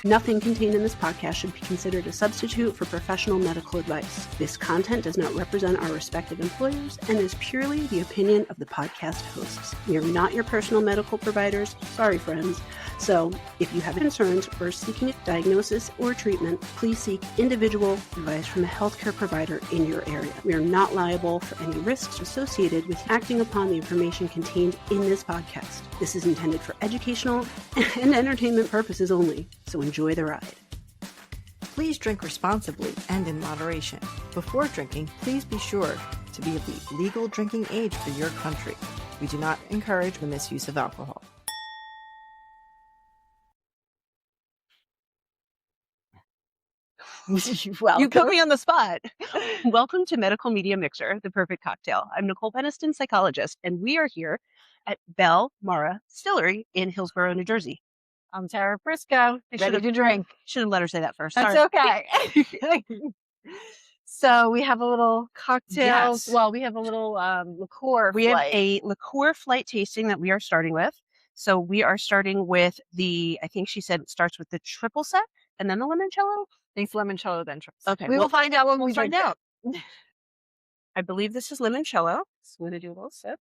Nothing contained in this podcast should be considered a substitute for professional medical advice. This content does not represent our respective employers and is purely the opinion of the podcast hosts. We are not your personal medical providers. Sorry, friends. So, if you have concerns or seeking a diagnosis or treatment, please seek individual advice from a healthcare provider in your area. We are not liable for any risks associated with acting upon the information contained in this podcast. This is intended for educational and entertainment purposes only, so enjoy the ride. Please drink responsibly and in moderation. Before drinking, please be sure to be of the legal drinking age for your country. We do not encourage the misuse of alcohol. You put me on the spot. Welcome to Medical Media Mixer, the perfect cocktail. I'm Nicole, psychologist, and we are here at Bellemara Distillery in Hillsborough, New Jersey. I'm Tara Briscoe, ready to drink. Should have let her say that first. That's Sorry. okay. So we have a little cocktail. Yes. Well, we have a little liqueur We flight. have a liqueur flight tasting that we are starting with. So we are starting with I think she said it starts with the triple sec and then the limoncello. Thanks, limoncello, then triple. Okay. We will find out when we find drink out. I believe this is limoncello. So I'm going to do a little sip.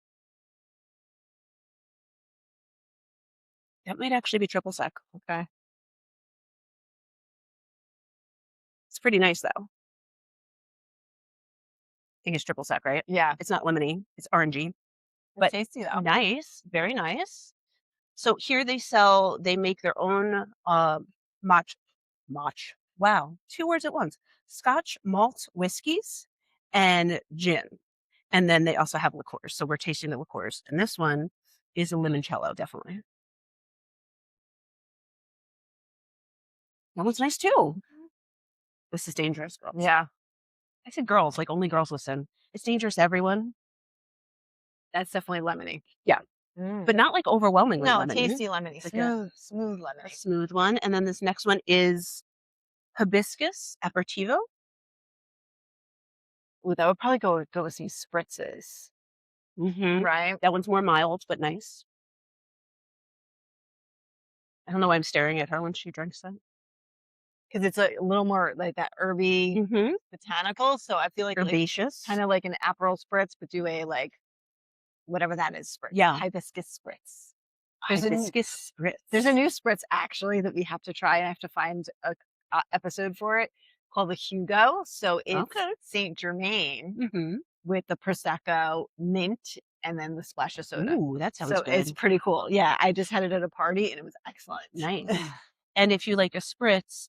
That might actually be triple sec. Okay. It's pretty nice, though. I think it's triple sec, right? Yeah. It's not lemony. It's orangey. But tasty, though. Nice. Very nice. So here they make their own match. Wow. 2 words at once. Scotch malt whiskeys and gin. And then they also have liqueurs. So we're tasting the liqueurs. And this one is a limoncello, definitely. That one's nice too. This is dangerous, girls. Yeah. I said girls, like only girls listen. It's dangerous to everyone. That's definitely lemony. Yeah. But But not like overwhelmingly no, lemony. tasty lemony. Like a Smooth lemony. A smooth one. And then this next one is hibiscus aperitivo. Ooh, that would probably go with some spritzes, Mm-hmm. right? That one's more mild, but nice. I don't know why I'm staring at her when she drinks that. Because it's a little more like that herby Mm-hmm. botanical. So I feel like Herbaceous. kind of like an Aperol spritz, but do a like whatever that is spritz. Yeah. Hibiscus spritz. There's a- hibiscus spritz. There's a new spritz actually that we have to try, and I have to find a episode for it called the Hugo. So it's Okay. Saint Germain Mm-hmm. with the prosecco, mint, and then the splash of soda. Ooh, that sounds So good. it's pretty cool. Yeah, I just had it at a party and it was excellent. Nice. And if you like a spritz,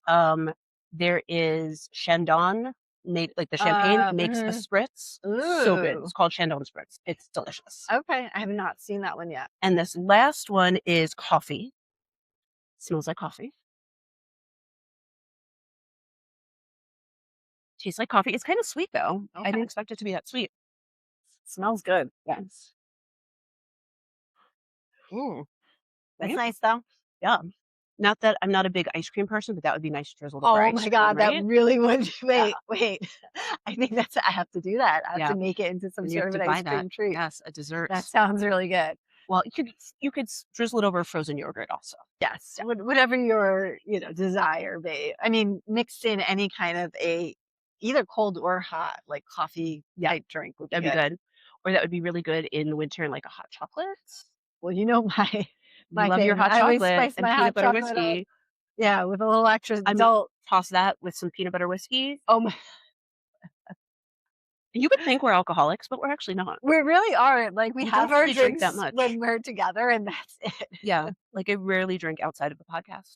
there is Chandon, made like the champagne makes a spritz. So good. Ooh. It's called Chandon spritz. It's delicious. Okay, I have not seen that one yet. And this last one is coffee. Smells like coffee. Tastes like coffee. It's kind of sweet though. I Okay. didn't expect it to be that sweet. Smells good. Yes. That's Right? nice though. Yeah. Not that I'm not a big ice cream person, but that would be nice drizzled Oh over ice my cream, god, right? that really would. Yeah. Wait. I think I have to do that. I have Yeah. to make it into some And you sort have of to an buy ice cream that. treat. Yes, a dessert. That sounds really good. Well, you could drizzle it over frozen yogurt also. Yes, whatever your desire, babe. I mean, mixed in any kind of either cold or hot, like coffee type drink would That'd be good. Or that would be really good in the winter in like a hot chocolate. Well, you know my Love your thing. hot I always chocolate spice and my peanut hot butter chocolate up. whiskey. Yeah, with a little extra I mean, adult. toss that with some peanut butter whiskey. Oh my, You would think we're alcoholics, but we're actually not. we really are. Like we We have don't our really drink drinks that much. when we're together, and that's it. Yeah. Like I rarely drink outside of the podcast.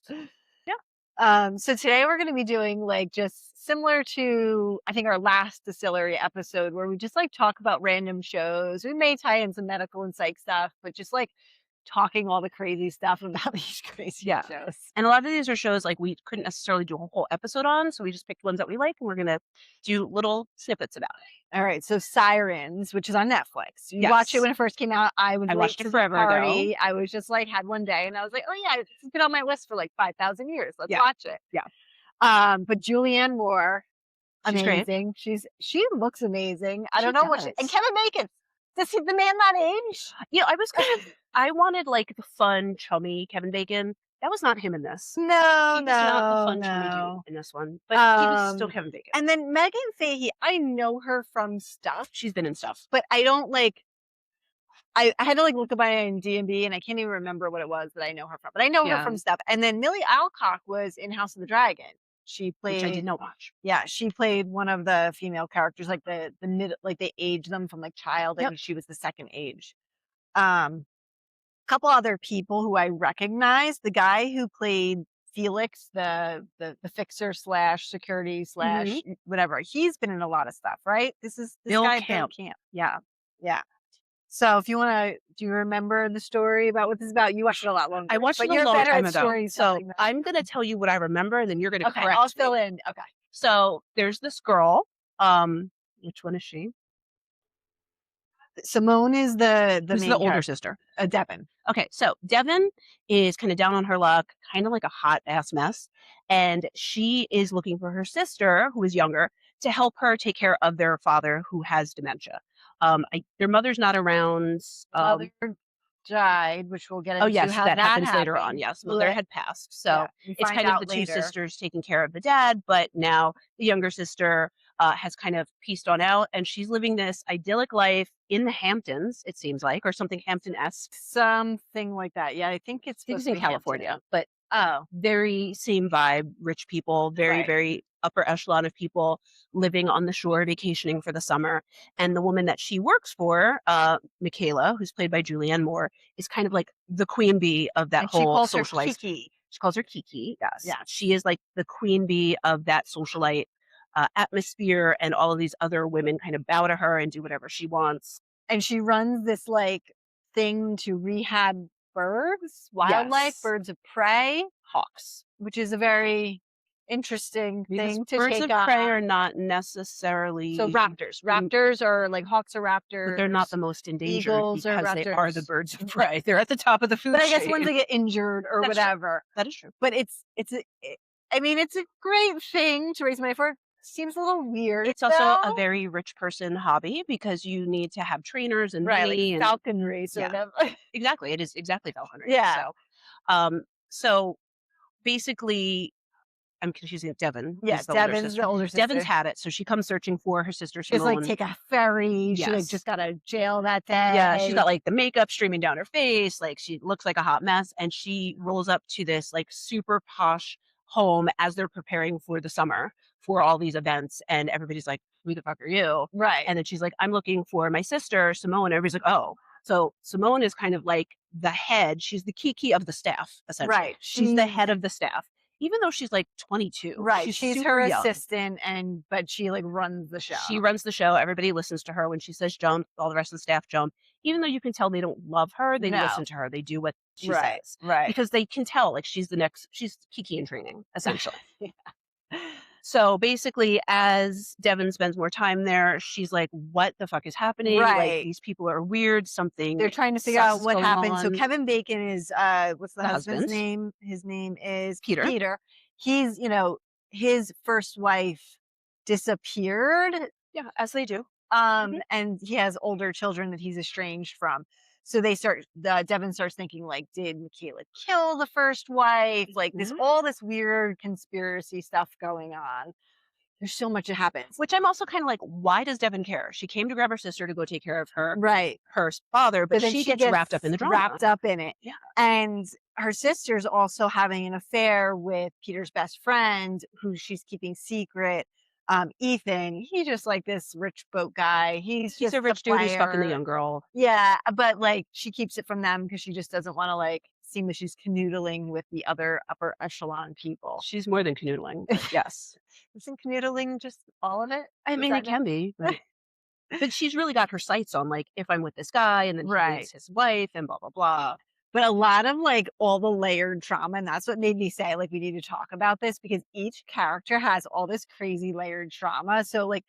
So today we're going to be doing like just similar to I think our last distillery episode where we just like talk about random shows. We may tie in some medical and psych stuff, but just like talking all the crazy stuff about these crazy Yeah. shows. And a lot of these are shows like we couldn't necessarily do a whole episode on, so we just picked ones that we like and we're gonna do little snippets about it. All right, so Sirens, which is on Netflix. You watched it when it first came out. I was late watched to it the forever party. ago. I was just like had one day, and I was like, oh yeah, it's been on my list for like 5,000 years. Let's Yeah. watch it. Yeah. But Julianne Moore, She's great. amazing. She looks amazing. I She don't know what. And does. Kevin Bacon. Does the man not age? Yeah, I wanted like the fun, chummy Kevin Bacon, That was not him in this. No, He was not the fun, chummy dude in this one. But he was still Kevin Bacon. And then Megan Fahey, I know her from stuff. She's been in stuff. But I don't like... I had to like look at my IMDb and I can't even remember what it was that I know her from. But I know her from stuff. And then Millie Alcock was in House of the Dragon. She played... Which I did not watch. Yeah, she played one of the female characters, like the mid... Like they aged them from like child. I think she was the second age. Couple other people who I recognize. The guy who played Felix, the fixer / security / whatever. He's been in a lot of stuff, right? This Bill guy Camp. Bill Camp. Yeah. So if you want to, do you remember the story about what this is about? You watched it a lot longer. I watched it a long time ago. So I'm going to tell you what I remember, and then you're going to correct I'll fill in. Okay. So there's this girl. Which one is she? Simone is the Who's the older sister? Devin. Okay, so Devin is kind of down on her luck, kind of like a hot ass mess, and she is looking for her sister, who is younger, to help her take care of their father, who has dementia. Their mother's not around. Mother died, which we'll get into. Oh yes, how that happens later on. Yes, mother had passed, so it's kind of the two sisters taking care of the dad. But now the younger sister has kind of pieced on out, and she's living this idyllic life in the Hamptons. It seems like, or something Hampton-esque, something like that. Yeah, I think it's in California, but very same vibe. Rich people, very upper echelon of people living on the shore, vacationing for the summer. And the woman that she works for, Michaela, who's played by Julianne Moore, is kind of like the queen bee of that whole socialite. She calls her Kiki. Yes. Yeah. She is like the queen bee of that socialite atmosphere, and all of these other women kind of bow to her and do whatever she wants. And she runs this like thing to rehab birds, wildlife, birds of prey, hawks, which is a very interesting thing to birds take of on. prey are not necessarily... So raptors are like hawks are raptors. But they're not the most endangered Eagles because they are the birds of prey. They're at the top of the food chain. But I guess once they get injured or whatever. True. That is true. But it's a great thing to raise money for. Seems a little weird. It's also a very rich person hobby because you need to have trainers and money, like falconry sort of. Exactly. It is exactly falconry. Yeah. So basically, I'm confusing Devin. Yes, Devin's the older sister. Devin's had it, so she comes searching for her sister Simone. She's like take a ferry. She like just got out of jail that day. Yeah, she's got like the makeup streaming down her face. Like she looks like a hot mess, and she rolls up to this like super posh home as they're preparing for the summer for all these events, and everybody's like, who the fuck are you? Right. And then she's like, I'm looking for my sister Simone. And everybody's like, oh. So Simone is kind of like the head. She's the Kiki of the staff, essentially. Right. She's the head of the staff, even though she's like 22. Right. She's her assistant, but she like runs the show. She runs the show. Everybody listens to her. When she says jump, all the rest of the staff jump. Even though you can tell they don't love her, they listen to her. They do what she says. Right. Because they can tell like she's Kiki in training, essentially. So basically, as Devin spends more time there, she's like, what the fuck is happening? Right. Like, these people are weird. They're trying to figure out what happened. On. So Kevin Bacon is, what's the husband's name? His name is Peter. He's, his first wife disappeared. Yeah, as they do. And he has older children that he's estranged from. So Devin starts thinking like, did Michaela kill the first wife? Like all this weird conspiracy stuff going on. There's so much that happens. Which I'm also kind of like, why does Devin care? She came to grab her sister to go take care of her father, but she gets wrapped up in the drama. Wrapped up in it. Yeah. And her sister's also having an affair with Peter's best friend, who she's keeping secret. Ethan, he's just like this rich boat guy. He's just a rich dude who's fucking the young girl. Yeah, but like she keeps it from them because she just doesn't want to like seem that she's canoodling with the other upper echelon people. She's more than canoodling. Yes. Isn't canoodling just all of it? I mean, it can be, but she's really got her sights on like, if I'm with this guy and then he meets his wife and blah, blah, blah. But a lot of like all the layered trauma, and that's what made me say like we need to talk about this because each character has all this crazy layered trauma. So like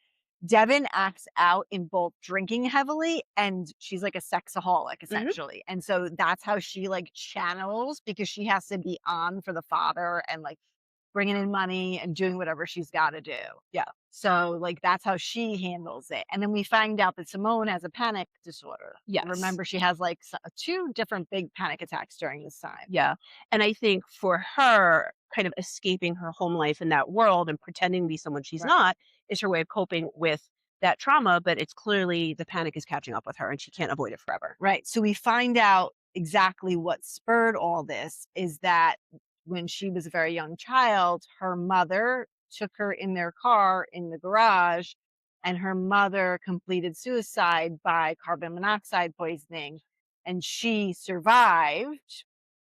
Devin acts out in both drinking heavily and she's like a sexaholic essentially. And so that's how she like channels because she has to be on for the father and like bringing in money and doing whatever she's got to do. Yeah. So like that's how she handles it. And then we find out that Simone has a panic disorder. Yes. Remember, she has like 2 different big panic attacks during this time. Yeah. And I think for her, kind of escaping her home life in that world and pretending to be someone she's not is her way of coping with that trauma. But it's clearly the panic is catching up with her and she can't avoid it forever. Right. So we find out exactly what spurred all this is that when she was a very young child, her mother took her in their car in the garage, and her mother completed suicide by carbon monoxide poisoning, and she survived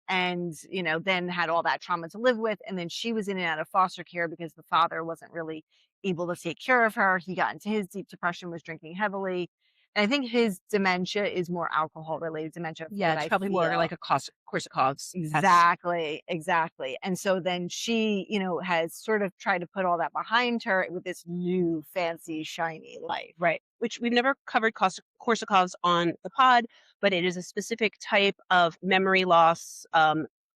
and, you know, then had all that trauma to live with. And then she was in and out of foster care because the father wasn't really able to take care of her. He got into his deep depression, was drinking heavily. And I think his dementia is more alcohol related dementia. Yeah, it's probably more like a Korsakov's. Exactly. And so then she, you know, has sort of tried to put all that behind her with this new fancy, shiny life. Right. Which we've never covered Korsakov's on the pod, but it is a specific type of memory loss,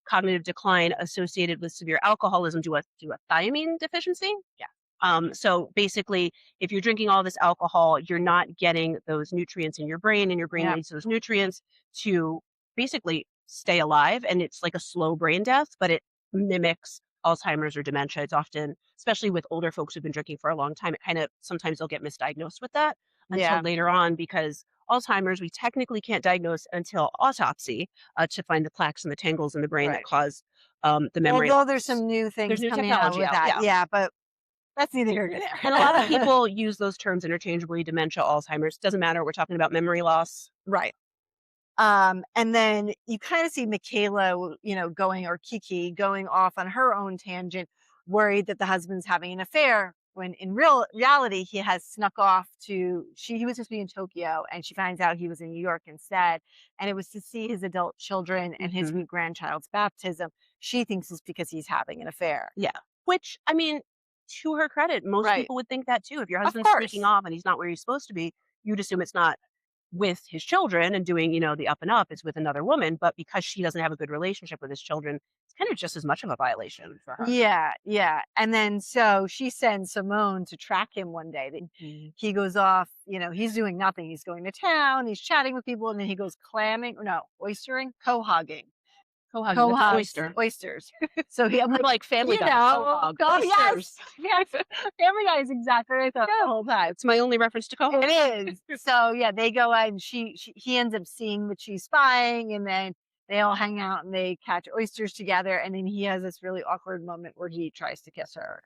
cognitive decline associated with severe alcoholism due to a thiamine deficiency. Yeah. So basically, if you're drinking all this alcohol, you're not getting those nutrients in your brain, and your brain needs those nutrients to basically stay alive. And it's like a slow brain death, but it mimics Alzheimer's or dementia. It's often, especially with older folks who've been drinking for a long time, it kind of sometimes they'll get misdiagnosed with that until later on, because Alzheimer's we technically can't diagnose until autopsy to find the plaques and the tangles in the brain that cause the memory. Although there's some new things new coming out with that. Yeah, but that's neither here nor there. And a lot of people use those terms interchangeably: dementia, Alzheimer's. Doesn't matter. We're talking about memory loss. Right. And then you kind of see Michaela, you know, or Kiki going off on her own tangent, worried that the husband's having an affair, when in reality, he has snuck off he was supposed to be in Tokyo, and she finds out he was in New York instead. And it was to see his adult children and his grandchild's baptism. She thinks it's because he's having an affair. Yeah. Which, I mean, to her credit, most people would think that too. If your husband's sneaking off and he's not where he's supposed to be, you'd assume it's not with his children and doing, you know, the up and up. It's with another woman. But because she doesn't have a good relationship with his children, it's kind of just as much of a violation for her. Yeah. And then so she sends Simone to track him one day. He goes off, you know, he's doing nothing. He's going to town, he's chatting with people, and then he goes oystering, cohogging. Oysters. So I'm like Family Guy. Yes. Family Guy is exactly what I thought the whole time. It's my only reference to cohog. It is. So yeah, they go out, and he ends up seeing that she's spying, and then they all hang out and they catch oysters together, and then he has this really awkward moment where he tries to kiss her.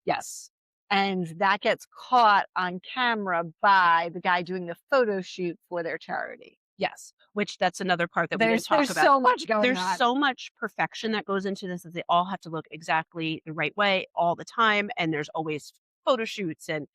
Yes. And that gets caught on camera by the guy doing the photo shoot for their charity. Yes, which that's another part that we didn't talk about. There's so much going on. There's so much perfection that goes into this, that they all have to look exactly the right way all the time. And there's always photo shoots and,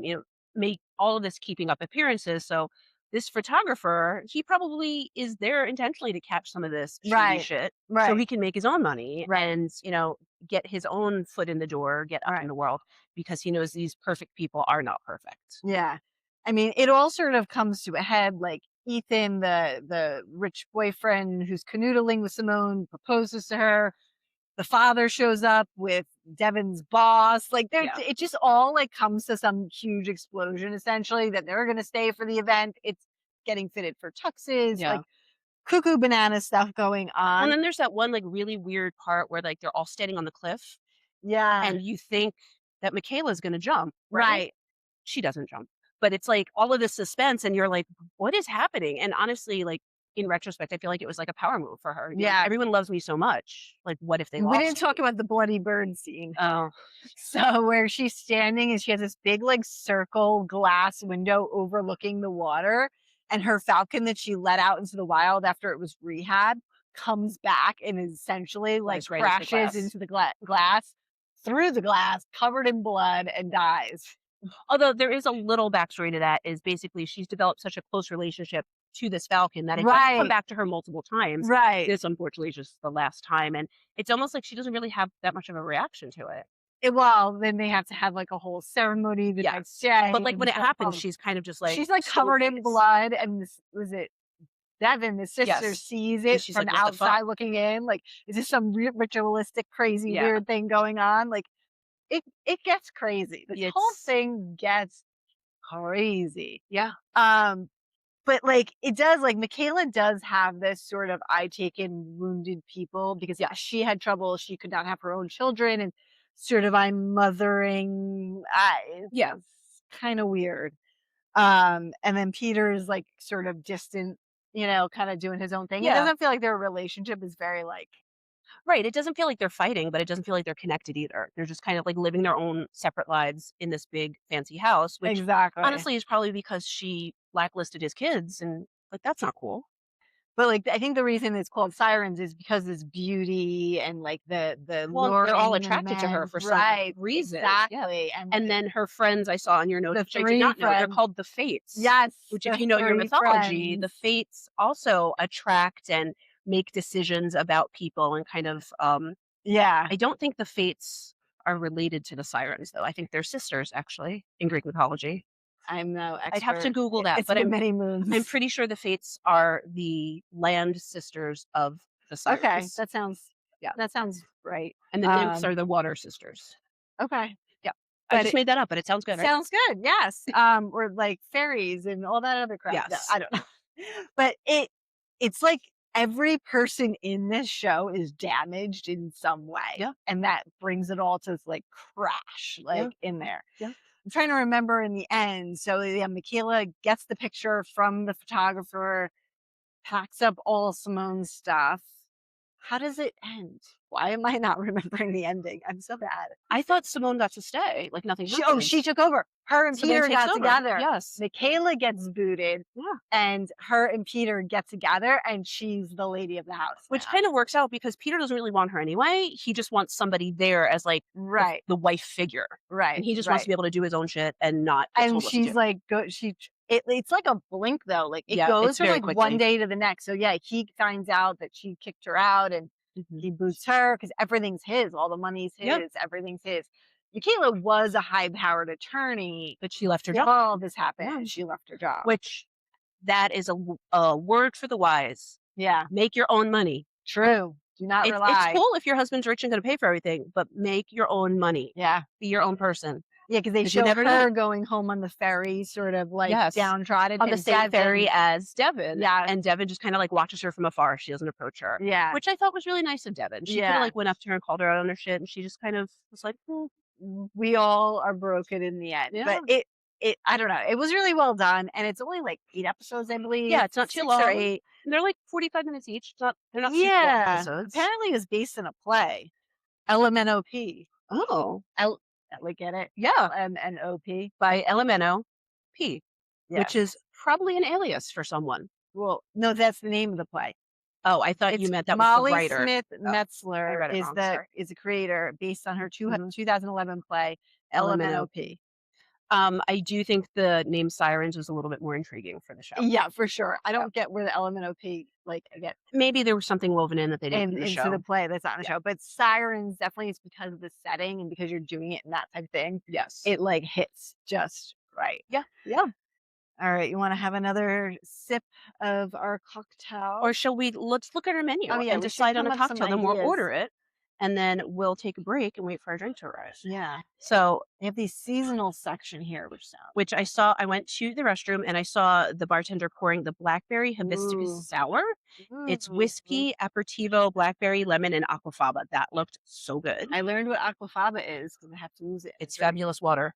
you know, make all of this keeping up appearances. So this photographer, he probably is there intentionally to catch some of this shady shit so he can make his own money and, you know, get his own foot in the door, get up in the world, because he knows these perfect people are not perfect. Yeah. I mean, it all sort of comes to a head, like Ethan, the rich boyfriend who's canoodling with Simone, proposes to her. The father shows up with Devin's boss. Like it just all like comes to some huge explosion, essentially, that they're going to stay for the event. It's getting fitted for tuxes, like cuckoo banana stuff going on. And then there's that one like really weird part where like they're all standing on the cliff. Yeah. And you think that Michaela's going to jump. Right. She doesn't jump. But it's like all of this suspense, and you're like, what is happening? And honestly, like in retrospect, I feel like it was like a power move for her. You know, everyone loves me so much. Like, what if they lost? We didn't talk about the bloody bird scene. Oh. So where she's standing and she has this big like circle glass window overlooking the water, and her falcon that she let out into the wild after it was rehab comes back and essentially like crashes into the glass, through the glass, covered in blood, and dies. Although there is a little backstory to that, is basically she's developed such a close relationship to this falcon that it does come back to her multiple times. This unfortunately is just the last time. And it's almost like she doesn't really have that much of a reaction to it. Well, then they have to have like a whole ceremony the next day. But like when it happens, she's kind of just like... She's like covered in blood, and was it Devin, the sister, Yes. sees And it she's from like, "What the fuck?" outside looking in. Like, is this some ritualistic, crazy, Yeah. weird thing going on? Like, it gets crazy. This whole It's thing gets crazy. yeah. But like it does, like Michaela does have this sort of I take in wounded people because she had trouble. She could not have her own children, and sort of I'm mothering. Yeah. It's kind of weird. And then Peter is like sort of distant, kind of doing his own thing. It Yeah. doesn't feel like their relationship is very like Right, it doesn't feel like they're fighting, but it doesn't feel like they're connected either. They're just kind of, like, living their own separate lives in this big fancy house, which exactly. honestly is probably because she blacklisted his kids, and, like, that's not cool. But like I think the reason it's called Sirens is because this beauty and like the Well, they're all luring attracted to her men. for some Right, reason. Yeah. exactly. And then her friends I saw on your notes, The which I did 3 not know, they're friends. called the Fates. Yes, Which the if you know your 3 mythology, the friends. Fates also attract and make decisions about people and kind of, Yeah, I don't think the Fates are related to the Sirens, though. I think they're sisters, actually, in Greek mythology. I'm no I'd have to expert. Google that, It's but been many moons. I'm pretty sure the Fates are the land sisters of the Okay, Sirens. that sounds right. And the nymphs are the water sisters. Okay, Yeah. I but just it made that up, but it sounds good, right? sounds good. Yes, or like fairies and all that other crap. No, Yes. I don't know, but it's like every person in this show is damaged in some way. Yeah. And that brings it all to this like crash, Yeah. in there. Yeah. I'm trying to remember in the end. So yeah, Michaela gets the picture from the photographer, packs up all Simone's stuff. How does it end? Why am I not remembering the ending? I'm so bad. I thought Simone got to stay. Like nothing happened. She took over. Her and Simone Peter takes got over. together. Yes. Michaela gets booted. Yeah. And her and Peter get together, and she's the lady of the house. Which now. kind of works out because Peter doesn't really want her anyway. He just wants somebody there as like right, the wife figure. right, And he just wants to be able to do his own shit and not get and told what to she's do. like, it's like a blink though. Like it Yeah, goes it's from very like one quickly. day to the next. So yeah, he finds out that she kicked her out, and he boots her because everything's his. All the money's his. Yep. Everything's his. Michaela was a high-powered attorney, But she left her job. all this happened. Yeah. She left her job. Which that is a word for the wise. Yeah, Make your own money. true. Do not rely. It's cool if your husband's rich and going to pay for everything, but make your own money. Yeah. Be your own person. Yeah, because they 'Cause you show never her know. going home on the ferry, sort of like Yes. downtrodden. On the and same Devin- ferry as Devin. Yeah. And Devin just kind of like watches her from afar. She doesn't approach her. Yeah. Which I thought was really nice of Devin. She kind Yeah. of like went up to her and called her out on her shit, and she just kind of was like, We all are broken in the end. Yeah. But it I don't know. It was really well done, and it's only like 8 episodes, I believe. Yeah, it's not too 6 long. or 8. And they're like 45 minutes each. It's not, they're not super long Yeah. episodes. Apparently, it was based on a play, LMNOP. Oh. Like get it? Yeah. And OP. By Elemento P, Yeah. which is probably an alias for someone. Well, no, that's the name of the play. Oh, I thought It's you meant that Molly was the writer. Smith I Metzler read it is wrong, sorry. is a creator based on her Mhm. 2011 play LMNOP. LMNOP. I do think the name Sirens was a little bit more intriguing for the show. Yeah, for sure. I don't get where the LMNOP again Maybe there was something woven in that they didn't put in the into show. the play that's not in the show. But Sirens definitely is because of the setting and because you're doing it in that type of thing. Yes. It like hits just right. Yeah. Yeah. All right, you want to have another sip of our cocktail? Or shall we? Let's look at our menu Oh, yeah, and we should decide on come a up with some cocktail. Then we'll ideas. order it, and then we'll take a break and wait for our drink to arrive. Yeah, So, they have the seasonal section here, which I saw. I went to the restroom and I saw the bartender pouring the blackberry hibiscus Ooh. sour. It's whiskey, aperitivo, blackberry, lemon, and aquafaba. That looked so good. I learned what aquafaba is because I have to use it. It's fabulous water.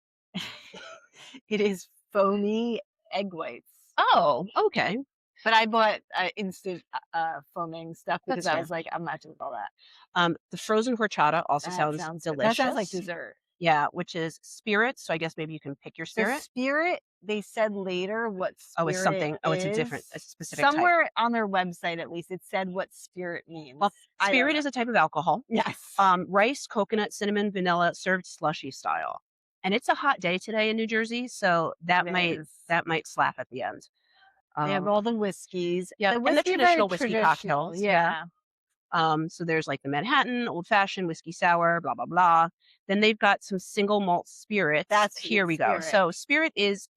It is foamy egg whites. Oh, okay. But I bought instant foaming stuff because That's I was like, I'm not doing all that. The frozen horchata also That sounds good. delicious. That sounds like dessert. Yeah, which is spirits. So I guess maybe you can pick your The spirit. spirit, they said later what spirit Oh, it's something. Oh, it's a specific type. Somewhere on their website, at least, it said what spirit means. Well, spirit is a type of alcohol. Yes. Rice, coconut, cinnamon, vanilla, served slushy style. And it's a hot day today in New Jersey, so that It might is. slap at the end. They have all the whiskeys. yeah, the and the whiskey are very traditional whiskey traditional, cocktails, Yeah. So there's like the Manhattan, old fashioned, whiskey sour, blah blah blah. Then they've got some single malt spirits. That's here we go. spirit. So spirit is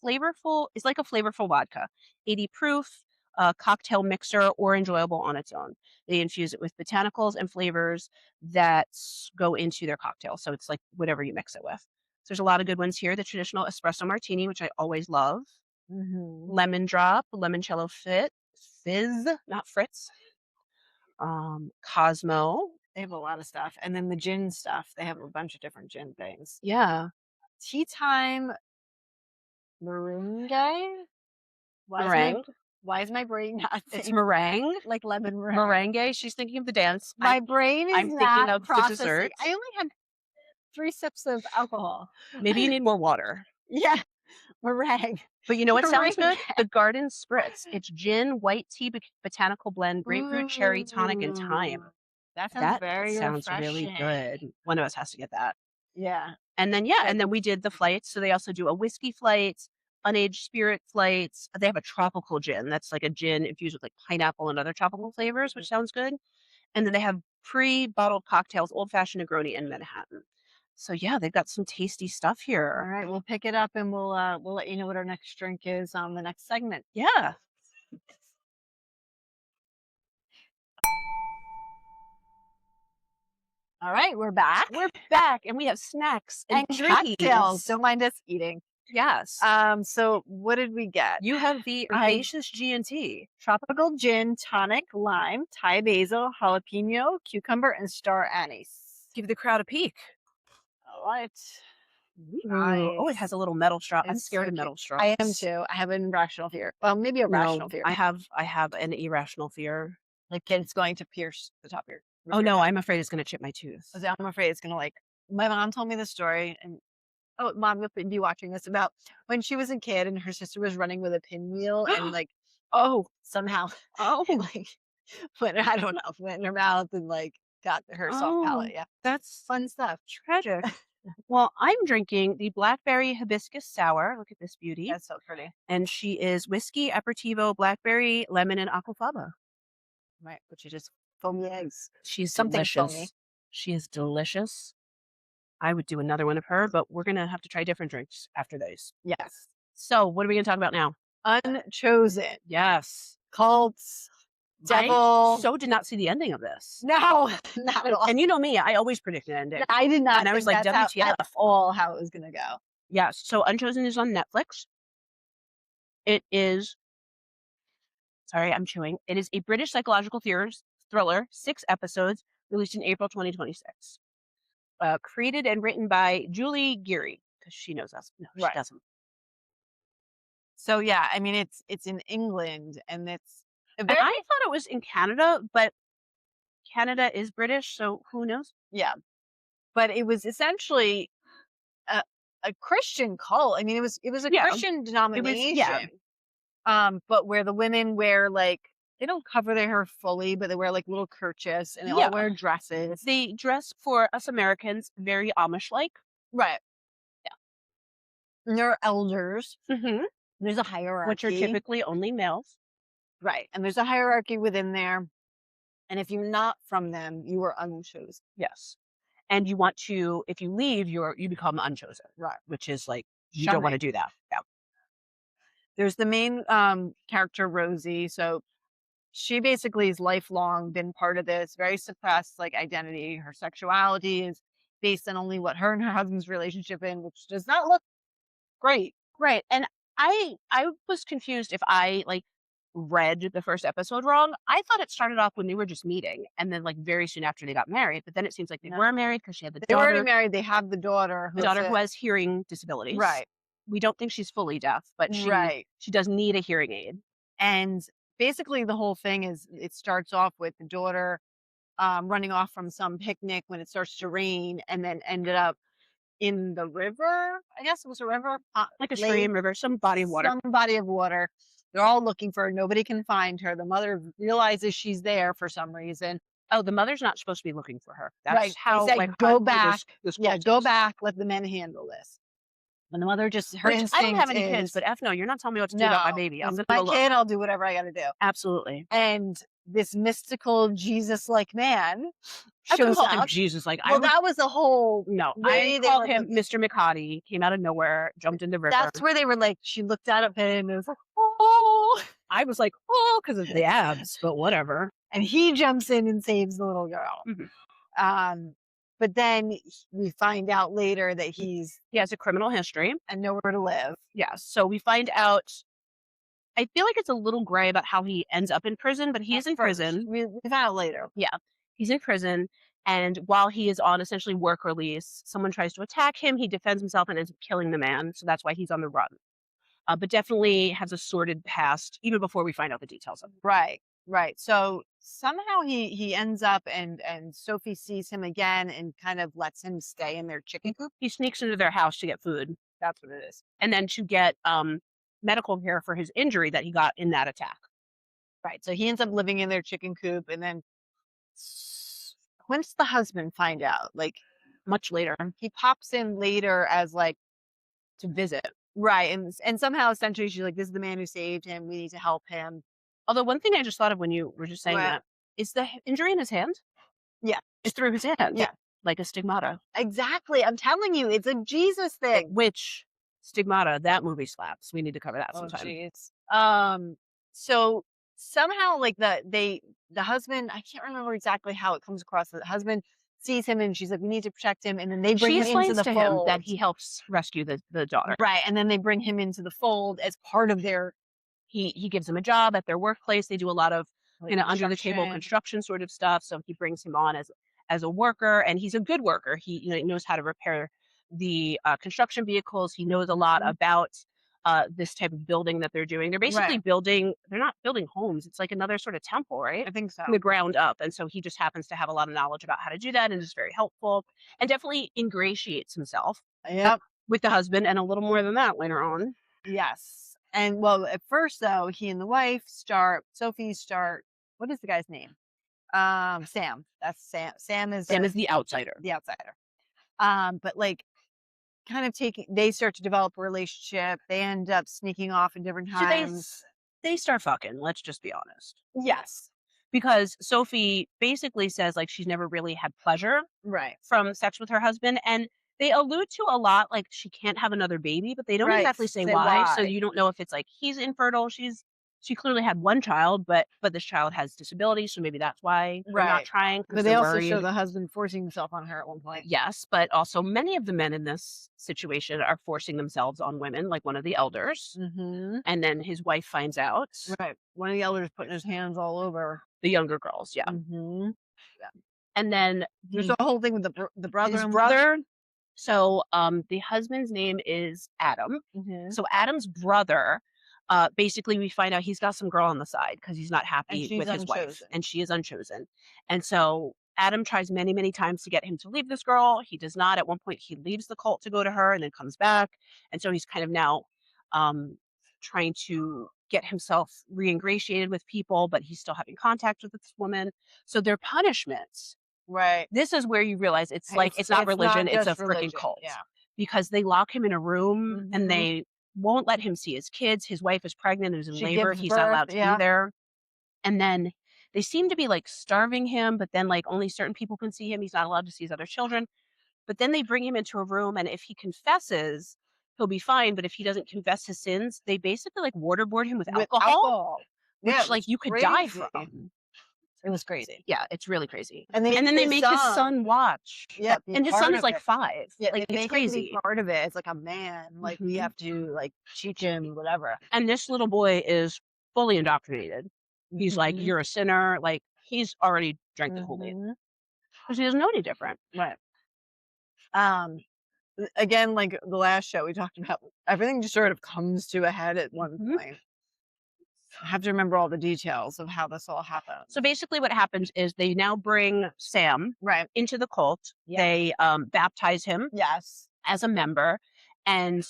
flavorful. It's like a flavorful vodka, 80 proof. a cocktail mixer or enjoyable on its own. They infuse it with botanicals and flavors that go into their cocktail. So it's like whatever you mix it with. So there's a lot of good ones here. The traditional espresso martini, which I always love. Lemon drop, limoncello fizz, not Fritz. Cosmo. They have a lot of stuff. And then the gin stuff. They have a bunch of different gin things. Yeah. Tea time meringue. Meringue. Why is my brain not It's saying meringue. like lemon meringue? Meringue. She's thinking of the dance. My brain is I'm thinking not of the processing. dessert. I only had 3 sips of alcohol. Maybe you need more water. Yeah, meringue. But you know what sounds good? Meringue. The garden spritz. It's gin, white tea, botanical blend, grapefruit, cherry, tonic, and thyme. That sounds That sounds really refreshing. good. One of us has to get that. Yeah. And then and then we did the flights. So they also do a whiskey flight, unaged spirit flights. They have a tropical gin. That's like a gin infused with like pineapple and other tropical flavors, which sounds good. And then they have pre-bottled cocktails, old fashioned, Negroni, and Manhattan. So yeah, they've got some tasty stuff All here. right, we'll pick it up and we'll let you know what our next drink is on the next segment. Yeah. All right, we're back. We're back and we have snacks and cocktails. treats. Don't mind us eating. Yes. So what did we get? You have the Audacious G&T. Tropical gin, tonic, lime, Thai basil, jalapeno, cucumber, and star anise. Give the crowd a peek. All right. Ooh. Oh, it has a little metal straw. I'm It's scared so of cute. metal straws. I am too. I have an irrational fear. Well, maybe a rational fear. I have an irrational fear. Like it's going to pierce the top of your. Oh no, I'm afraid it's going to chip my tooth. I'm afraid it's going to my mom told me the story and mom, you'll be watching this about when she was a kid and her sister was running with a pinwheel and somehow went in her mouth and got her soft palate. Yeah. That's Fun stuff. tragic. Well, I'm drinking the blackberry hibiscus sour. Look at this beauty. That's so pretty. And she is whiskey, aperitivo, blackberry, lemon, and aquafaba. Right. But she just foamy eggs. She's Something delicious. foamy. She is delicious. I would do another one of her, but we're going to have to try different drinks after those. Yes. So what are we going to talk about now? Unchosen. Yes. Cults. Devil. I so did not see the ending of this. No, not at all. And you know me, I always predict an ending. I did not. And I was think like, that's WTF. at all how it was going to go. Yeah. So Unchosen is on Netflix. It is, sorry, I'm chewing. It is a British psychological thriller, 6 episodes, released in April 2026. Created and written by Julie Geary, because she knows us. No, she doesn't. So yeah, I mean, it's in England, and it's. And I thought it was in Canada, but Canada is British, so who knows? Yeah, but it was essentially a Christian cult. I mean, it was a Christian denomination. But where the women wear they don't cover their hair fully, but they wear little kerchiefs and they all wear dresses. They dress for us Americans very Amish-like. Right. Yeah. And there are elders. Mm-hmm. There's a hierarchy. Which are typically only males. Right. And there's a hierarchy within there. And if you're not from them, you are unchosen. Yes. And you want to, if you leave, you become unchosen. Right. Which is you don't want to do that. Yeah. There's the main character, Rosie. So she basically is lifelong been part of this very suppressed identity. Her sexuality is based on only what her and her husband's relationship in, which does not look great. Right. And I was confused if I read the first episode wrong. I thought it started off when they were just meeting, and then very soon after they got married. But then it seems like they were married because she had the daughter. They were already married. They have the daughter. The daughter who has hearing disabilities. Right. We don't think she's fully deaf, but she does need a hearing aid. And basically the whole thing is it starts off with the daughter running off from some picnic when it starts to rain, and then ended up in the river. I guess it was a river. Like a stream, river, some body of water. Some body of water. They're all looking for her. Nobody can find her. The mother realizes she's there for some reason. Oh, the mother's not supposed to be looking for her. That's how, go back. This go back. Let the men handle this. And the mother just, her instinct I don't have any kids, but no, you're not telling me what to do about my baby. I'm my kid, I'll do whatever I got to do. Absolutely. And this mystical Jesus-like man shows up. Jesus-like. Well, that was the whole. No, I call him Mr. McHottie. Came out of nowhere, jumped in the river. That's where they were she looked out at him and was like, oh. I was like, oh, because of the abs, but whatever. And he jumps in and saves the little girl. But then we find out later that He has a criminal history. and nowhere to live. Yeah. So we find out, I feel like it's a little gray about how he ends up in prison, but he is in prison. We found out later. Yeah. He's in prison. And while he is on essentially work release, someone tries to attack him. He defends himself and ends up killing the man. So that's why he's on the run. But definitely has a sordid past, even before we find out the details of it. Right. So somehow he ends up and Sophie sees him again and kind of lets him stay in their chicken coop. He sneaks into their house to get food. That's what it is. And then to get medical care for his injury that he got in that attack. Right. So he ends up living in their chicken coop. And then when's the husband find out? Like Much later. he pops in later as like To visit. right. And somehow essentially she's like, this is the man who saved him. We need to help him. Although one thing I just thought of when you were just saying What? that is the injury in his hand. Yeah. It's through his hand. Yeah. Like a stigmata. Exactly. I'm telling you, it's a Jesus thing. Which stigmata, that movie slaps. We need to cover that sometime. Jeez. So somehow like the husband, I can't remember exactly how it comes across. The husband sees him and she's like, we need to protect him. And then they bring She him into explains the to fold. him that he helps rescue the daughter. Right. And then they bring him into the fold as part of their He gives him a job at their workplace. They do a lot of like, under the table construction sort of stuff. So he brings him on as a worker, and he's a good worker. He knows how to repair the construction vehicles. He knows a lot about this type of building that they're doing. They're basically building. They're not building homes. It's like another sort of temple, right? I think so. From the ground up. And so he just happens to have a lot of knowledge about how to do that, and is very helpful, and definitely ingratiates himself Yep. with the husband, and a little more than that later on. Yes. And well, at first though, he and the wife Sophie start. What is the guy's name? Sam. That's Sam. Sam is the outsider. The outsider. But like kind of they start to develop a relationship. They end up sneaking off in different times. They start fucking, let's just be honest. Yes. Because Sophie basically says like she's never really had pleasure Right. from sex with her husband. And they allude to a lot like she can't have another baby, but they don't exactly say why. So you don't know if it's like he's infertile. She clearly had one child, but this child has disabilities, so maybe that's why they're not trying. But they also show the husband forcing himself on her at one point. Yes, but also many of the men in this situation are forcing themselves on women, like one of the elders. Mm-hmm. And then his wife finds out. Right. One of the elders putting his hands all over the younger girls. Yeah. Mm-hmm. Yeah. And then there's a whole thing with the brother. His brother. So the husband's name is Adam. Mm-hmm. So Adam's brother, basically we find out he's got some girl on the side because he's not happy with his wife, and she is unchosen. And so Adam tries many, many times to get him to leave this girl. He does not. At one point he leaves the cult to go to her and then comes back. And so he's kind of now trying to get himself re-ingratiated with people, but he's still having contact with this woman. So their punishments. Right. This is where you realize it's not religion, it's a freaking cult. Yeah. Because they lock him in a room and they won't let him see his kids. His wife is pregnant and is in labor. He's not allowed to be there. And then they seem to be like starving him, but then like only certain people can see him. He's not allowed to see his other children. But then they bring him into a room, and if he confesses, he'll be fine. But if he doesn't confess his sins, they basically like waterboard him with alcohol. Which like you could die from. It was crazy. Yeah, it's really crazy. And then they make his son watch. Yeah, and his son is like 5. Yeah, like it's crazy. Be part of it. It's like a man. Like we have to like teach him whatever. And this little boy is fully indoctrinated. He's like, you're a sinner. Like he's already drank the Kool-Aid because he doesn't know any different. Right. Again, like the last show we talked about, everything just sort of comes to a head at one point. I have to remember all the details of how this all happened. So basically what happens is they now bring Sam into the cult. Yes. They baptize him as a member. And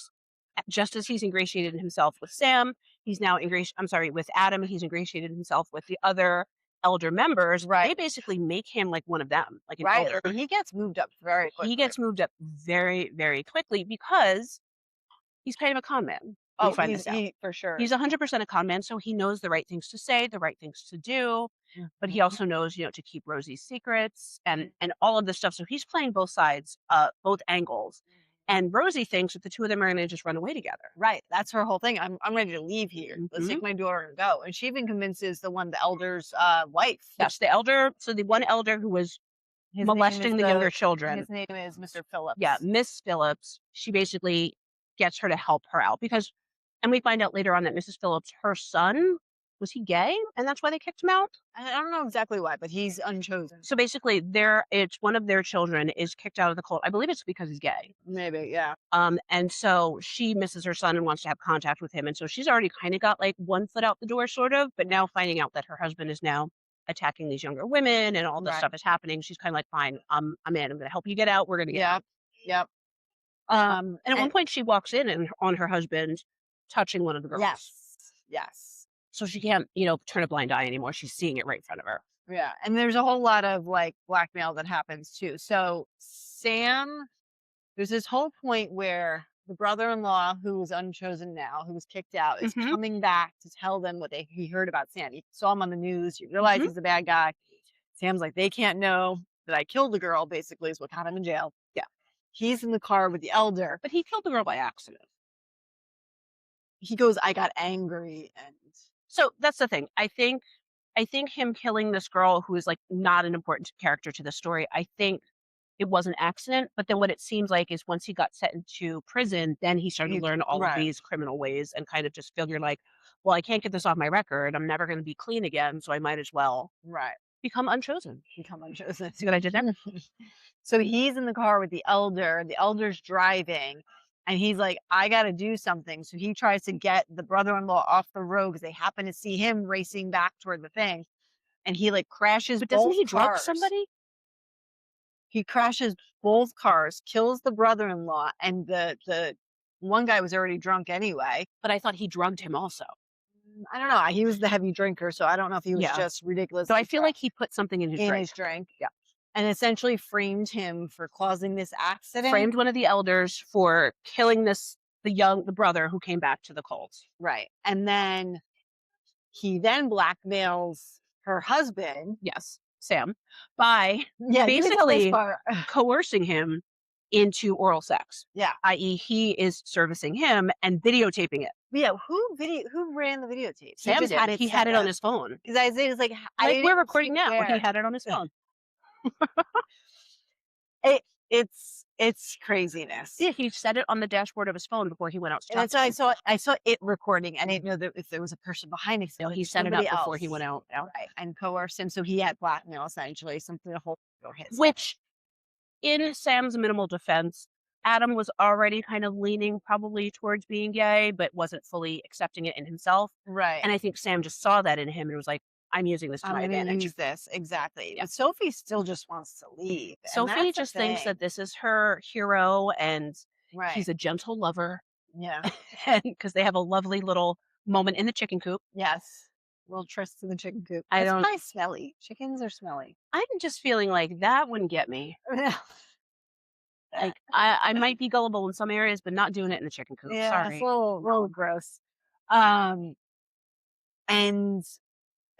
just as he's ingratiated himself with Sam, he's now with Adam, he's ingratiated himself with the other elder members. They basically make him like one of them, like an elder. He gets moved up very quickly. He gets moved up very, very quickly because he's kind of a con man. For sure. He's 100% a con man, so he knows the right things to say, the right things to do, but he also knows, to keep Rosie's secrets and all of this stuff. So he's playing both sides, both angles, And Rosie thinks that the two of them are going to just run away together. Right. That's her whole thing. I'm ready to leave here. Let's Mhm. take my daughter and go. And she even convinces the elder's wife. Yes, the elder. So the one elder who was His name molesting is the younger children. His name is Mr. Phillips. Yeah, Miss Phillips. She basically gets her to help her out because, and we find out later on that Mrs. Phillips, her son, was he gay? And that's why they kicked him out? I don't know exactly why, but he's unchosen. So basically, it's one of their children is kicked out of the cult. I believe it's because he's gay. Maybe, yeah. And so she misses her son and wants to have contact with him. And so she's already kind of got like one foot out the door, sort of, but now finding out that her husband is now attacking these younger women and all this Right. stuff is happening, she's kind of like, fine, I'm in. I'm going to help you get out. We're going to get out. Yep. And at one point she walks in and on her husband touching one of the girls. Yes. So she can't, turn a blind eye anymore. She's seeing it right in front of her. Yeah. And there's a whole lot of like blackmail that happens too. So Sam, there's this whole point where the brother-in-law, who is unchosen now, who was kicked out, is Mhm. coming back to tell them what he heard about Sam. He saw him on the news. He realized Mhm. he's a bad guy. Sam's like, they can't know that I killed the girl, basically, is what got him in jail. Yeah. He's in the car with the elder. But he killed the girl by accident. He goes, I got angry. And So that's the thing. I think him killing this girl who is like not an important character to the story, I think it was an accident. But then what it seems like is once he got sent into prison, then he started to learn all of these criminal ways and kind of just figured like, well, I can't get this off my record. I'm never going to be clean again. So I might as well become unchosen. See what I did there? So he's in the car with the elder. The elder's driving. And he's like, I got to do something. So he tries to get the brother-in-law off the road because they happen to see him racing back toward the thing. And he like crashes But doesn't both he drug cars. somebody? He crashes both cars, kills the brother-in-law, and the one guy was already drunk anyway. But I thought he drugged him also. I don't know. He was the heavy drinker, so I don't know if he was Yeah. just ridiculous. So I feel like he put something in his drink. Yeah. And essentially framed him for causing this accident. Framed one of the elders for killing the brother who came back to the cult. Right. And then he blackmails her husband. Yes, Sam, by Yeah, basically coercing him into oral sex. Yeah. I.e., he is servicing him and videotaping it. Yeah, who ran the videotape? Sam just did. He had it on his phone. Because Isaiah was like We're recording now. He had it on his phone. It's craziness. Yeah, he set it on the dashboard of his phone before he went out. And so I saw it recording. I didn't know that if there was a person behind it. No, he set it up before he went out. Right. And coerced him. So he had blackmail, essentially, something to hold over his Which, in Sam's minimal defense, Adam was already kind of leaning probably towards being gay, but wasn't fully accepting it in himself. Right. And I think Sam just saw that in him and was like, I'm using this to my advantage. Use this. Exactly. Yeah. But Sophie still just wants to leave. Sophie just thinks that this is her hero and right. he's a gentle lover. Yeah. And because they have a lovely little moment in the chicken coop. Yes. Little tryst in the chicken coop. I It's don't- probably smelly. Chickens are smelly. I'm just feeling like that wouldn't get me. Like I might be gullible in some areas, but not doing it in the chicken coop. Yeah, Sorry. it's a little gross. And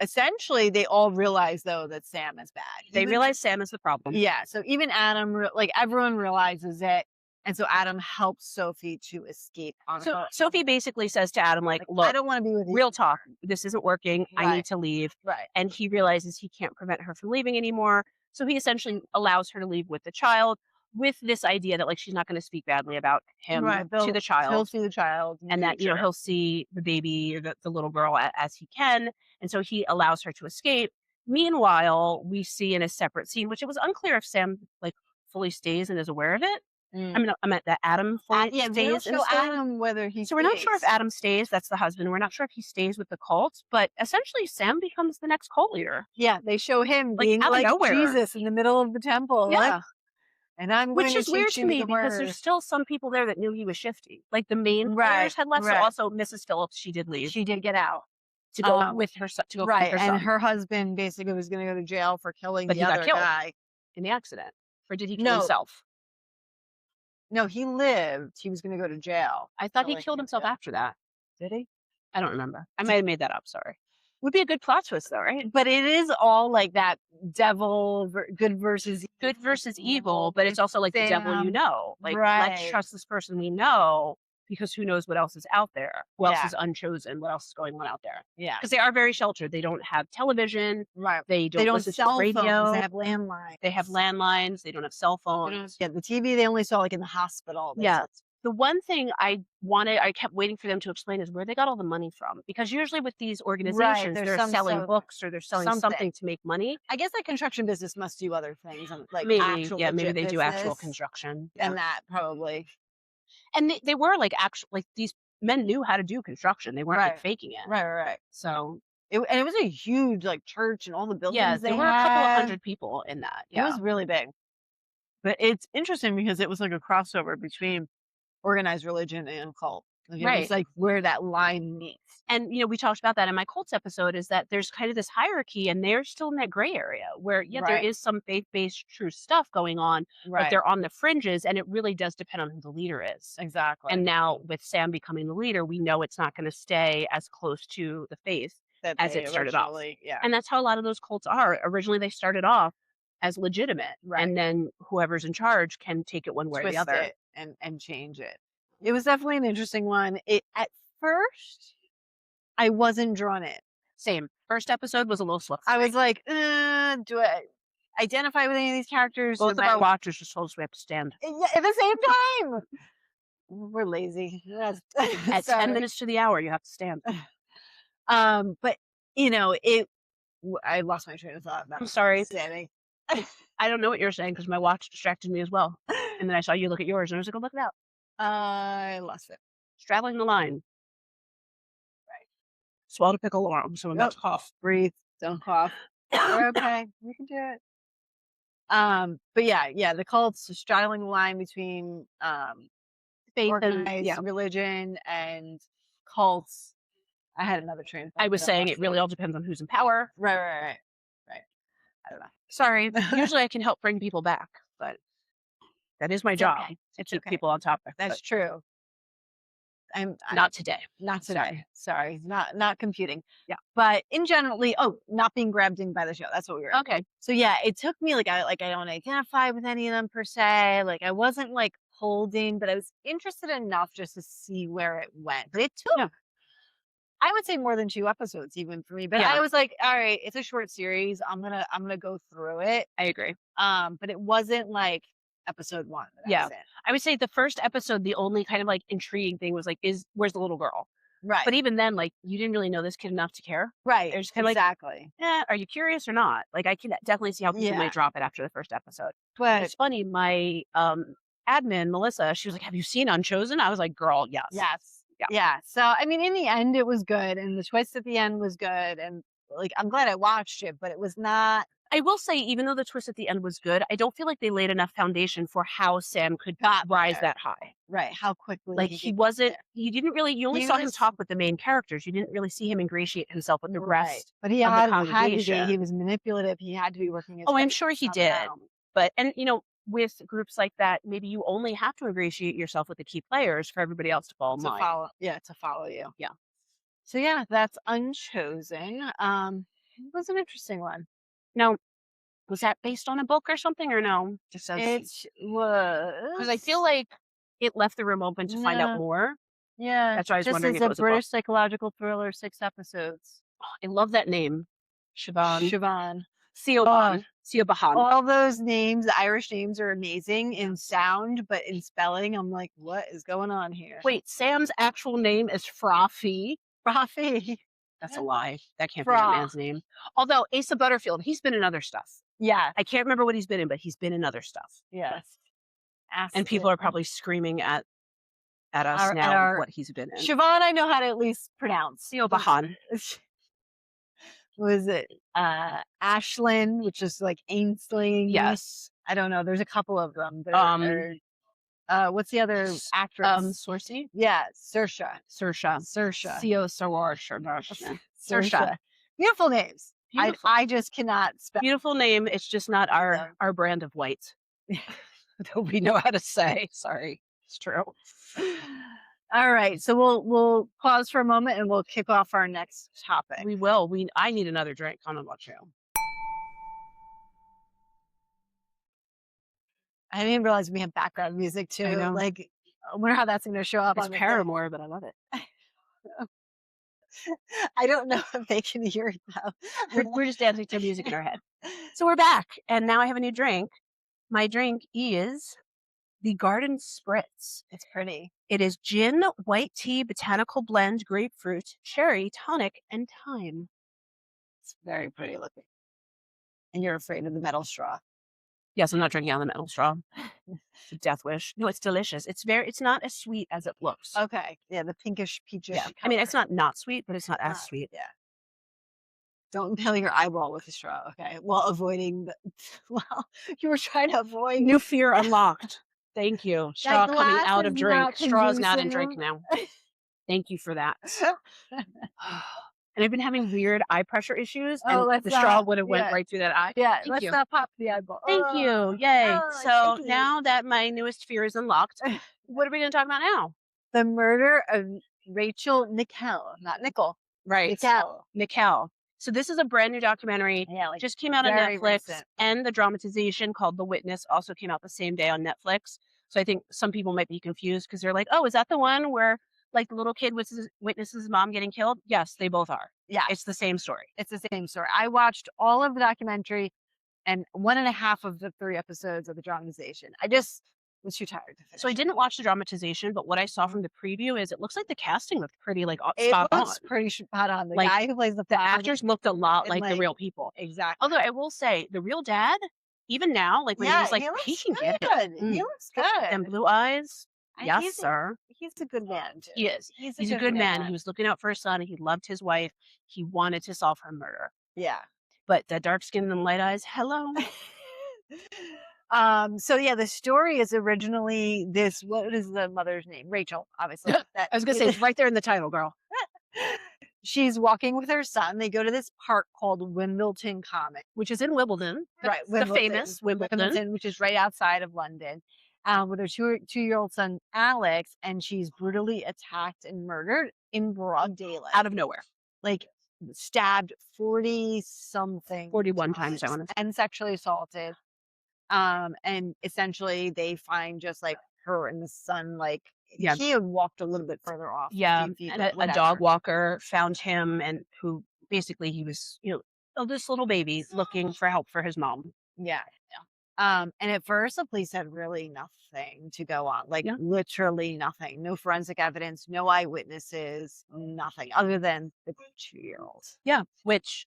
essentially, they all realize though that Sam is bad. They realize Sam is the problem. Yeah. So even Adam, everyone realizes it, and so Adam helps Sophie to escape on So her. Sophie basically says to Adam, like, look, I don't want to be with you. real talk. This isn't working. I Right. need to leave. Right. And he realizes he can't prevent her from leaving anymore. So he essentially allows her to leave with the child, with this idea that like she's not going to speak badly about him Right. to the child. He'll see the child, in the And that, future. he'll see the baby or the little girl as he can. And so he allows her to escape. Meanwhile, we see in a separate scene, which it was unclear if Sam like fully stays and is aware of it. I mean, I meant that Adam fully yeah, they don't stays. and show is aware. Adam whether he. So we're not sure if Adam stays. That's the husband. We're not sure if he stays with the cult. But essentially, Sam becomes the next cult leader. Yeah, they show him Like, being out of like nowhere. Jesus in the middle of the temple. Yeah. like, and I'm Which going is to weird teach to you me the because word. there's still some people there that knew he was shifty. Like the main Right, players had left. right. So also Mrs. Phillips, she did leave She did get out. to go with her son. To go Right, with her and son her husband basically was going to go to jail for killing But the he got other killed. guy. in the accident. Or did he kill No. himself? No, he lived. He was going to go to jail. I thought he Killing killed him, himself yeah. after that. Did he? I don't remember. I might have made that up. Sorry. Would be a good plot twist, though, right? But it is all like that good versus evil, but it's also like the devil you know. Like, let's Right. trust this person we know because who knows what else is out there? Who else Yeah. is unchosen? What else is going on out there? Yeah. Because they are very sheltered. They don't have television. Right. They don't listen to cell radio. phones. They have landlines. They have landlines. They don't have cell phones. Yeah, the TV they only saw like in the hospital. Yeah. The one thing I kept waiting for them to explain is where they got all the money from. Because usually with these organizations, there's they're some selling sort- books or they're selling something. something to make money. I guess that construction business must do other things, like Maybe, actual maybe legit they do actual business, construction. and that probably. And they were like actual, like these men knew how to do construction. They weren't like Right. faking it. Right. So And it was a huge like church and all the buildings. yeah, they there were a couple of had. hundred people in that. It Yeah. was really big. But it's interesting because it was like a crossover between organized religion and cult. Like, it Right. was like where that line meets. And, we talked about that in my cults episode, is that there's kind of this hierarchy and they're still in that gray area where, there Right. is some faith-based true stuff going on, but Right. they're on the fringes and it really does depend on who the leader is. Exactly. And now with Sam becoming the leader, we know it's not going to stay as close to the faith that as they it started off. originally- Yeah. And that's how a lot of those cults are. Originally, they started off as legitimate. Right. And then whoever's in charge can take it one way or the twist other. it and change it. It was definitely an interesting one. At first, I wasn't drawn in. Same. First episode was a little slow. I was like, do I identify with any of these characters? Both of our watchers just told us we have to stand. Yeah, at the same time. We're lazy. Yes. At 10 minutes to the hour, you have to stand. But I lost my train of thought. I'm sorry. Standing. I don't know what you're saying because my watch distracted me as well. And then I saw you look at yours and I was like, oh, look it out. I lost it. Straddling the line. Right. Swallowed a pickle along, so I'm about to cough. Breathe. Don't cough. We're okay. We can do it. But yeah, the cults straddling the line between Faith organized religion and cults. I had another train of thought. I was saying it really all depends on who's in power. Right. I don't know. Sorry. Usually I can help bring people back, but that is my job to keep people on topic. That's true. I'm not today. Not today. Sorry. Not computing. Yeah. But in general, not being grabbed in by the show. That's what we were. Okay. So yeah, it took me I don't identify with any of them per se. Like I wasn't holding, but I was interested enough just to see where it went. But it took I would say more than 2 episodes even for me. But I was like, all right, it's a short series. I'm gonna go through it. I agree. But it wasn't like episode 1. I would say the first episode, the only kind of intriguing thing was where's the little girl? Right. But even then, you didn't really know this kid enough to care. Right. There's kind of exactly. Are you curious or not? I can definitely see how people might drop it after the first episode. But it's funny, my admin, Melissa, she was like, have you seen Unchosen? I was like, girl, yes. Yes. Yeah. So, I mean, in the end, it was good. And the twist at the end was good. And I'm glad I watched it, but it was not. I will say, even though the twist at the end was good, I don't feel like they laid enough foundation for how Sam could rise that high. Right. How quickly. You didn't really, you only saw him talk with the main characters. You didn't really see him ingratiate himself with the rest. But he of the had to congregation. be. He was manipulative. He had to be working his Oh, I'm way sure he did. But, with groups like that, maybe you only have to ingratiate yourself with the key players for everybody else to fall in line. To follow you. Yeah. So yeah, that's Unchosen. It was an interesting one. Now, was that based on a book or something, or no? Just as It was because I feel like it left the room open to find out more. Yeah, that's why I was wondering if it was a British psychological thriller, 6 episodes. Oh, I love that name, Siobhan. Siobhan. All those names, the Irish names, are amazing in sound, but in spelling, I'm like, what is going on here? Wait, Sam's actual name is Frothy. Frothy. That's a lie. That can't be that man's name. Although Asa Butterfield, he's been in other stuff. Yeah. I can't remember what he's been in, but he's been in other stuff. Yes. And people are probably screaming at us now what he's been in. Siobhan, I know how to at least pronounce. Siobhan. Was it Ashlyn, which is Ainsley? Yes. I don't know. There's a couple of them. What's the other actress? Sorcy? Yeah, Saoirse. Saoirse. Beautiful names. Beautiful. I just cannot spell. Beautiful name. It's just not our brand of white that we know how to say. Sorry. It's true. All right. So we'll pause for a moment and we'll kick off our next topic. We will. I need another drink. I don't know about you. I didn't realize we have background music too. I know. Like, I wonder how that's going to show up It's on the Paramore, but I love it. I don't know if they can hear it though. We're just dancing to music in our head. So we're back, and now I have a new drink. My drink is the Garden Spritz. It's pretty. It is gin, white tea, botanical blend, grapefruit, cherry, tonic, and thyme. It's very pretty looking. And you're afraid of the metal straw. Yes, I'm not drinking out of the metal straw. It's a death wish. No, it's delicious. It's not as sweet as it looks. Okay. Yeah, the pinkish peachish. Yeah. I mean, it's not sweet, but it's not as sweet. Yeah. Don't impale your eyeball with a straw, okay? While avoiding you were trying to avoid New fear unlocked. Thank you. Straw coming out of drink. Straw's not in drink now. Thank you for that. And I've been having weird eye pressure issues, and the straw would have went right through that eye. Yeah, Thank let's you. not pop the eyeball. Thank you. Yay. So thank you. now that my newest fear is unlocked, what are we going to talk about now? The murder of Rachel Nickell, not Nicole. Right. Nickell. So this is a brand new documentary. Yeah, like just came out on very Netflix, recent. and the dramatization called The Witness also came out the same day on Netflix. So I think some people might be confused because they're like, oh, is that the one where like the little kid witnesses his mom getting killed? Yes, they both are. Yeah. It's the same story. It's the same story. I watched all of the documentary and 1.5 of the 3 episodes of the dramatization. I just was too tired to finish. So I didn't watch the dramatization, but what I saw from the preview is it looks like the casting looked pretty like it spot on. looks pretty spot on. The Like, guy who plays the actors looked a lot like the like- real people. Exactly. Although I will say, the real dad, even now, like when he was like, he can get it. He looks good. And blue eyes. Yes, He's sir. He's a good man too. He is. He's a good man. He was looking out for his son. He loved his wife. He wanted to solve her murder. Yeah. But that dark skin and light eyes, hello. So yeah, the story is originally this. What is the mother's name? Rachel, obviously. I was gonna say it's right there in the title, girl. She's walking with her son. They go to this park called Wimbledon Common, Which is in Wimbledon. right? The famous Wimbledon. Which is right outside of London. With her two-year-old son Alex, and she's brutally attacked and murdered in broad daylight, Out of nowhere. like stabbed 40-something, 41 times, I want to say. and sexually assaulted. And essentially they find just like her and the son, like Yeah. he had walked a little bit further off. Yeah. feet, And a whatever. dog walker found him, and who basically he was, this little baby looking for help for his mom. Yeah. And at first the police had really nothing to go on, like Yeah. literally nothing. No forensic evidence, no eyewitnesses, nothing other than the 2-year-old. Yeah. Which,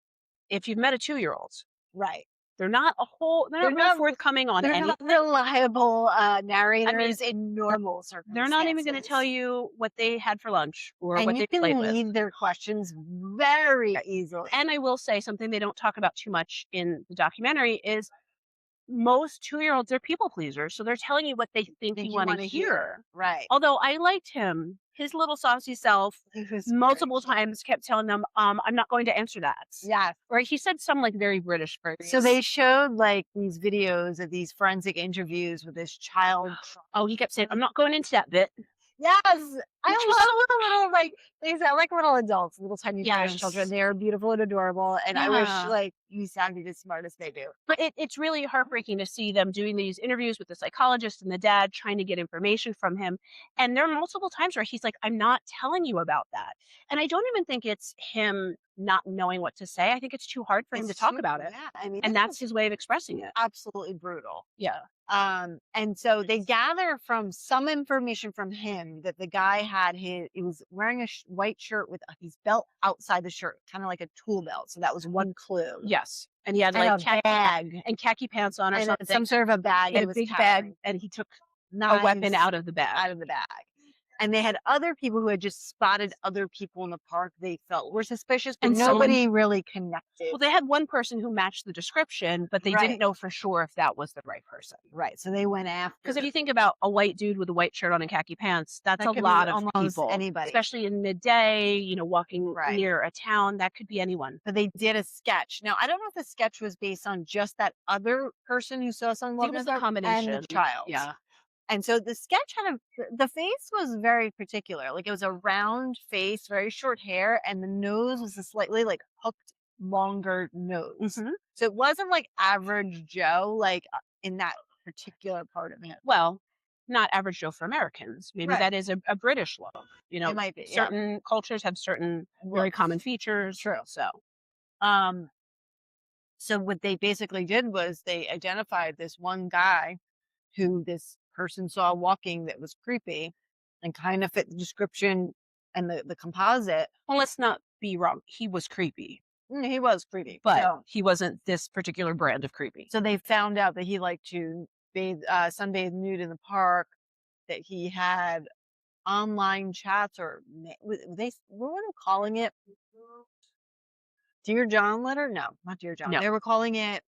if you've met a 2-year-old, Right. they're not real not- forthcoming on They're anything. not reliable narrators in normal circumstances. They're not even going to tell you what they had for lunch or and what you they can played with. lead their questions very easily. And I will say something they don't talk about too much in the documentary is most 2-year-olds are people pleasers, so they're telling you what they think you want to hear. Right. Although I liked him, his little saucy self, He was multiple times kept telling them, "I'm not going to answer that." Yeah. Or he said some like very British phrase. So they showed like these videos of these forensic interviews with this child. Oh, he kept saying, "I'm not going into that bit." Yes, I Which was love the little like they sound like little adults, little tiny British Yes. children. They are beautiful and adorable, and I wish Yeah. like you sounded as smart as they do. But it's really heartbreaking to see them doing these interviews with the psychologist and the dad trying to get information from him. And there are multiple times where he's like, "I'm not telling you about that." And I don't even think it's him not knowing what to say. I think it's too hard for him to It's talk true. about it. Yeah, I mean, And this that's is his way of expressing it. absolutely brutal. Yeah. And so they gather from some information from him that the guy he was wearing a white shirt with his belt outside the shirt, kind of like a tool belt. So that was one clue. Yes. And he had And like a bag. khaki pants on or And something. some sort of a bag. He had he a was big carrying. bag, and he took a Knives weapon out of the bag. out of the bag. And they had other people who had just spotted other people in the park they felt were suspicious, but And nobody really connected. Well, they had one person who matched the description, but they Right. didn't know for sure if that was the right person. Right. So they went after. Because if you think about a white dude with a white shirt on and khaki pants, that's That a could be lot of almost people. anybody. Especially in midday, walking Right. near a town, that could be anyone. But they did a sketch. Now, I don't know if the sketch was based on just that other person who saw someone I think it was a combination. and the child. Yeah. And so the sketch had the face was very particular. Like it was a round face, very short hair, and the nose was a slightly like hooked, longer nose. Mhm. So it wasn't like average Joe, like in that particular part of it. Well, not average Joe for Americans. Maybe Right. that is a British look. You It know, might be, yeah. certain cultures have certain very Looks. common features. True. So, Um, so what they basically did was they identified this one guy who this person saw walking that was creepy and kind of fit the description and the composite. well, let's not be wrong. He was creepy, He was creepy, but so he wasn't this particular brand of creepy. so they found out that he liked to sunbathe nude in the park, that he had online chats or what were they calling it? Dear John letter? No, not Dear John. No. They were calling it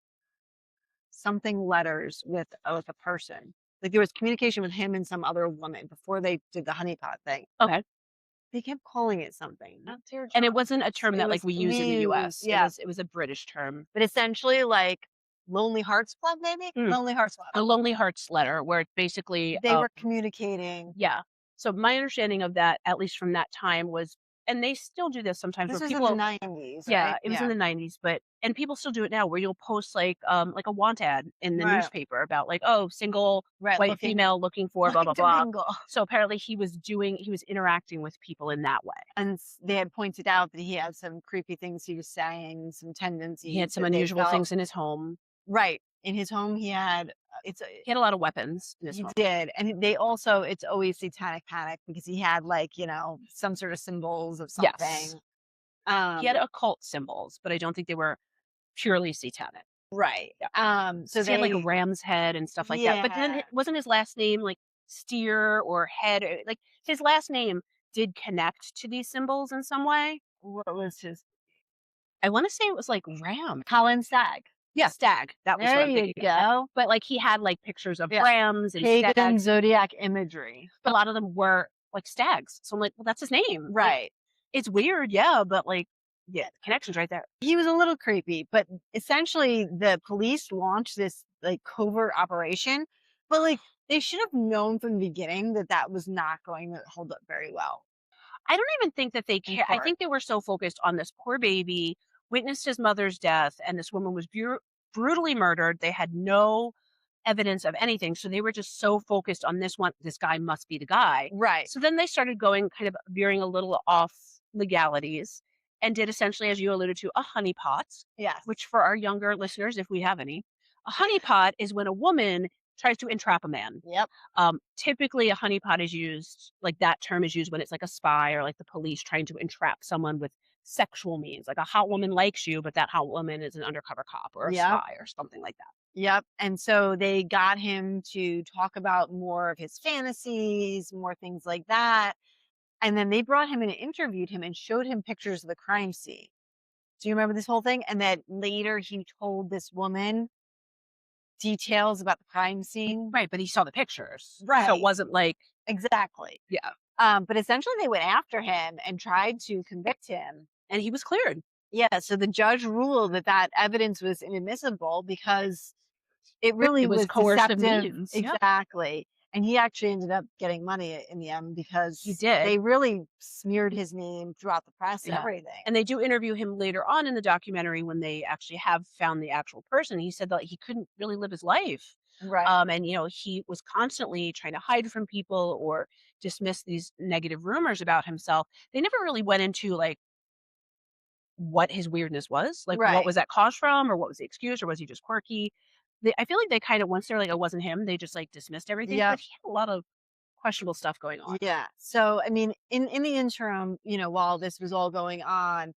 something letters with like a person. Like there was communication with him and some other woman before they did the honeypot thing. Okay. They kept calling it something, not Dear John. And it wasn't a term It that was like we use in the US. used, yeah. It was a British term. But essentially like Lonely Hearts Club, maybe? Mm. Lonely Hearts A Club. Lonely Hearts letter where it's basically They were communicating. yeah. So my understanding of that, at least from that time, was, and they still do this sometimes. This where was people, in the 90s, yeah, right? it was in the 90s, and people still do it now, where you'll post like a want ad in the Right. newspaper about like, oh, single Right, white female looking for blah blah looking to blah. mingle. So apparently he was interacting with people in that way. And they had pointed out that he had some creepy things he was saying, some tendencies. He had some that they unusual felt- things in his home. Right. In his home, he had He had a lot of weapons in his he home. did, and they also it's always satanic panic because he had like some sort of symbols of something. Yes. He had occult symbols, but I don't think they were purely satanic. Right. Yeah. So he had like a ram's head and stuff like that. But then Yeah. wasn't his last name like Steer or Head? Like his last name did connect to these symbols in some way. what was his I want to say it was like Ram. Colin Stagg? Yeah, Stag. That was what There I'm you thinking of. go. But like he had like pictures of Yeah. rams and Pagan stags. zodiac imagery. But a lot of them were like stags. So I'm like, well, that's his name. Like, Right. it's weird, yeah, but like, yeah, the connection's right there. He was a little creepy, but essentially the police launched this like covert operation, but like they should have known from the beginning that that was not going to hold up very well. I don't even think that they care. I court. think they were so focused on this poor baby, witnessed his mother's death, and this woman was brutally murdered. They had no evidence of anything. So they were just so focused on this one. This guy must be the guy. Right. So then they started going kind of veering a little off legalities and did essentially, as you alluded to, a honeypot, Yes. which for our younger listeners, if we have any, a honeypot is when a woman tries to entrap a man. Yep. Typically, a honeypot is used, like that term is used when it's like a spy or like the police trying to entrap someone with sexual means. Like a hot woman likes you, but that hot woman is an undercover cop or a Yep. spy or something like that. Yep. And so they got him to talk about more of his fantasies, more things like that. And then they brought him in and interviewed him and showed him pictures of the crime scene. Do you remember this whole thing? And that later he told this woman details about the crime scene. Right, but he saw the pictures. So Right. it wasn't like, Exactly. yeah. But essentially they went after him and tried to convict him. And he was cleared. Yeah. So the judge ruled that that evidence was inadmissible because it really was was coercive deceptive. means, yeah. Exactly. And he actually ended up getting money in the end because He did. they really smeared his name throughout the press and Yeah. everything. And they do interview him later on in the documentary when they actually have found the actual person. He said that he couldn't really live his life. Right. And, he was constantly trying to hide from people or dismiss these negative rumors about himself. They never really went into like what his weirdness was, like Right. what was that caused from, or what was the excuse, or was he just quirky? I feel like they kind of, once they're like, it wasn't him, they just like dismissed everything. Yeah. But he had a lot of questionable stuff going on. Yeah. So, I mean, in the interim, while this was all going on,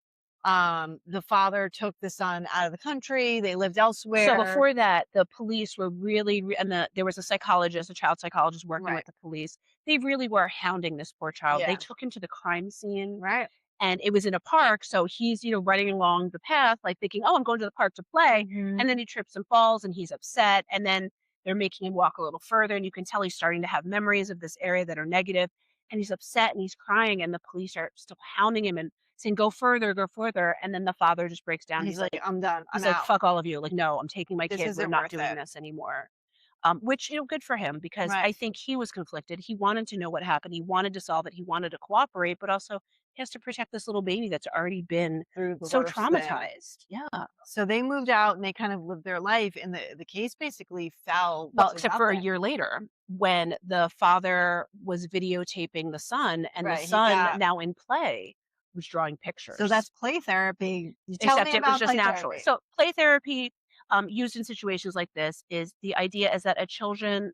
the father took the son out of the country. They lived elsewhere. So before that, the police were really, and there was a psychologist, a child psychologist working Right. with the police. They really were hounding this poor child. Yeah. They took him to the crime scene, Right. and it was in a park. So he's, running along the path, like thinking, oh, I'm going to the park to play. Mhm. And then he trips and falls and he's upset. And then they're making him walk a little further. And you can tell he's starting to have memories of this area that are negative. And he's upset and he's crying. And the police are still hounding him and saying, go further, go further. And then the father just breaks down. He's like, I'm done. He's I'm like, out. fuck all of you. Like, no, I'm taking my This kid. We're isn't not worth doing it. this anymore. which, good for him because Right. I think he was conflicted. He wanted to know what happened. He wanted to solve it. He wanted to cooperate, but also he has to protect this little baby that's already been Through the so worst thing. traumatized. Yeah. So they moved out and they kind of lived their life, and the case basically fell Well, to except for a nothing. year later when the father was videotaping the son, and the Right, he son, got now in play, was drawing so pictures. that's play therapy. You tell Except me it was about just play naturally. therapy. So play therapy, used in situations like this, is the idea is that a children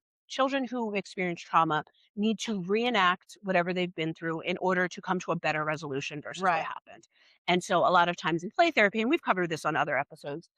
who experience trauma need to reenact whatever they've been through in order to come to a better resolution versus what Right. happened. And so a lot of times in play therapy, and we've covered this on other episodes,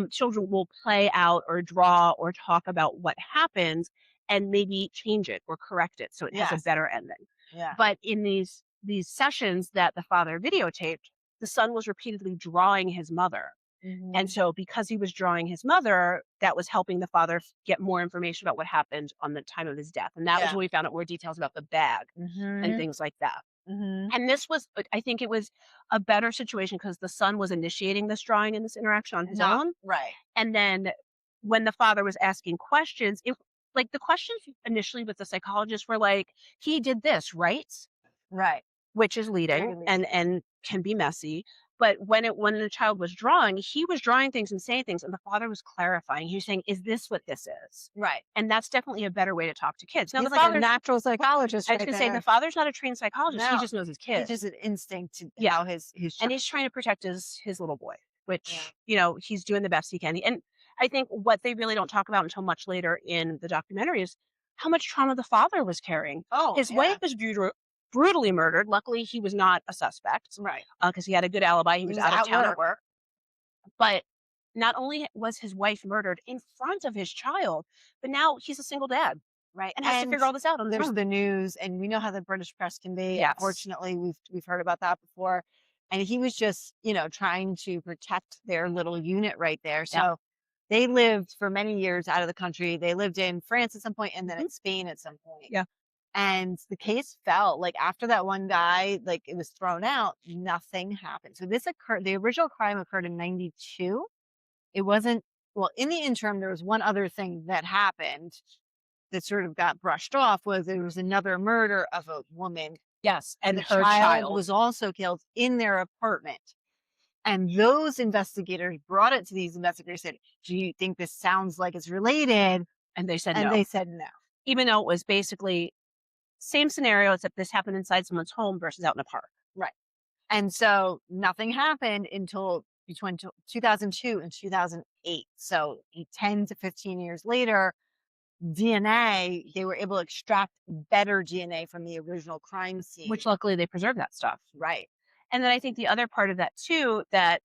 children will play out or draw or talk about what happened and maybe change it or correct it so it has a Yes. better ending. Yeah. But in these sessions that the father videotaped, the son was repeatedly drawing his mother. And Mhm. so because he was drawing his mother, that was helping the father get more information about what happened on the time of his death. And that was Yeah. when we found out more details about the bag and Mhm. things like that. Mhm. And this was, I think it was a better situation because the son was initiating this drawing and this interaction on his Not own. right. And then when the father was asking questions, like the questions initially with the psychologist were like, he did this, right? Right. Which is leading Very leading. and can be messy. But when the child was drawing, he was drawing things and saying things, and the father was clarifying. He was saying, "Is this what this is?" Right. And that's definitely a better way to talk to kids. Now, the He's like a father's natural psychologist I was right gonna say the there. father's not a trained psychologist. He No. just knows his He kid. just an instinct to Yeah. how his And child. he's trying to protect his little boy, Yeah. which, he's doing the best he can. And I think what they really don't talk about until much later in the documentary is how much trauma the father was carrying. Oh, His yeah. wife was brutally murdered. Luckily, he was not a suspect Right. because he had a good alibi. He He was was out of at town at work. work. But not only was his wife murdered in front of his child, but now he's a single dad Right. and has to And figure all this out on his there's own. the news, and we know how the British press can be. Yes. Unfortunately, we've heard about that before. And he was just, trying to protect their little unit right there. Yeah. So they lived for many years out of the country. They lived in France at some point and then Mhm. in Spain at some point. Yeah. And the case fell. Like after that one guy, like it was thrown out, nothing happened. So this occurred, the original crime occurred in 92. It wasn't, well, in the interim, there was one other thing that happened that sort of got brushed off was there was another murder of a woman, Yes. And the her child child. was also killed in their apartment. And those investigators brought it to these investigators, said, "Do you think this sounds like it's related?" And they said And no. they said no. Even though it was basically same scenario, except this happened inside someone's home versus out in a park. Right. And so nothing happened until between 2002 and 2008. So 10 to 15 years later, DNA, they were able to extract better DNA from the original crime scene. Which luckily they preserved that stuff. Right. And then I think the other part of that too, that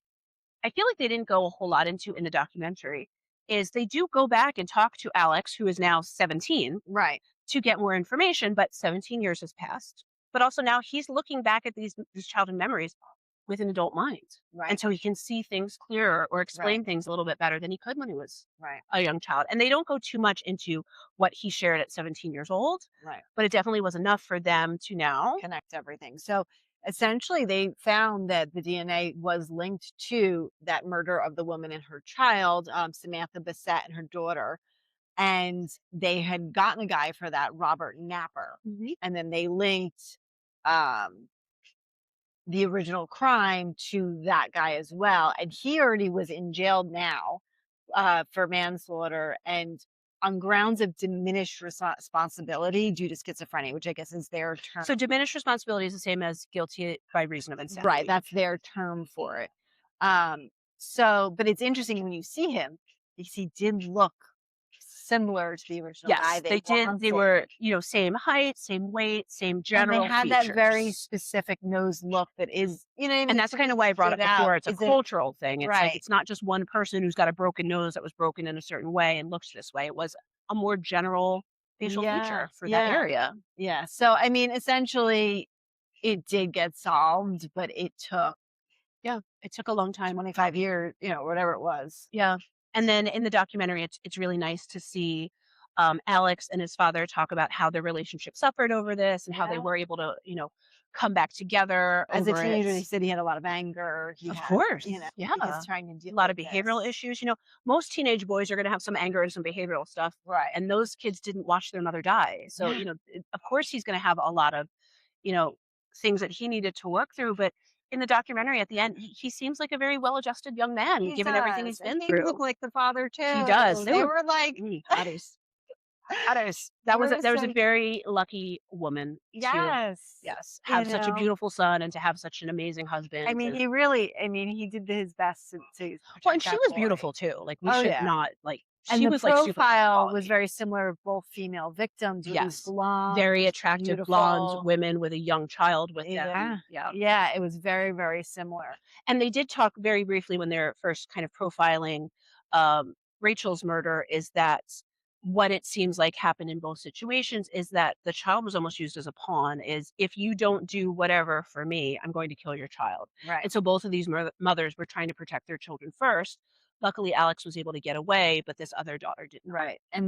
I feel like they didn't go a whole lot into in the documentary, is they do go back and talk to Alex, who is now 17, Right. to get more information, but 17 years has passed. But also now he's looking back at these childhood memories with an adult mind. Right. And so he can see things clearer or explain things a little bit better than he could when he was Right. a young child. And they don't go too much into what he shared at 17 years old, Right. but it definitely was enough for them to now Connect everything. So essentially, they found that the DNA was linked to that murder of the woman and her child, Samantha Bissett and her daughter. And they had gotten a guy for that, Robert Napper. And then they linked the original crime to that guy as well. And he already was in jail now for manslaughter and on grounds of diminished responsibility due to schizophrenia, which I guess is their term. So diminished responsibility is the same as guilty by reason of insanity. Right, that's their term for it. But it's interesting when you see him because he did look similar to the original guy. Yes, they did. They were, same height, same weight, same general and they had features. that very specific nose look that is, and that's kind of why I brought it stood out. before. It's a Is it- cultural thing. It's like Right. it's not just one person who's got a broken nose that was broken in a certain way and looks this way. It was a more general facial feature for that area. Yeah. So, I mean, essentially, it did get solved, but it took It took a long time. 25 years, whatever it was. Yeah. And then in the documentary, it's really nice to see Alex and his father talk about how their relationship suffered over this and how they Yeah. were able to, come back together As a over teenager, it. he said he had a lot of anger. He Of had, course. he Yeah. was trying to deal A lot of with behavioral this. issues. Most teenage boys are going to have some anger and some behavioral stuff. Right. And those kids didn't watch their mother die. So, Yeah. of course he's going to have a lot of, you know, things that he needed to work through. But in the documentary at the end, he seems like a very well-adjusted young man, He given everything he's does. been And he through. looked like the father too. He does. They were like Hotties. hotties. That was They were a so- very lucky woman to yes. have you such a know. beautiful son and to have such an amazing husband. I mean, he did his best to protect well, and she that was boy. beautiful too. Like we Oh, should yeah. not like And she the was like super profile was quality. very similar of both female victims. With these Yes. blonde, Very attractive blonde beautiful women with a young child with Yeah. them. Yeah. Yeah, it was very, very similar. And they did talk very briefly when they're first kind of profiling Rachel's murder is that what it seems like happened in both situations is that the child was almost used as a pawn is if you don't do whatever for me, I'm going to kill your child. Right. And so both of these mothers were trying to protect their children first. Luckily, Alex was able to get away, but this other daughter didn't. Right. And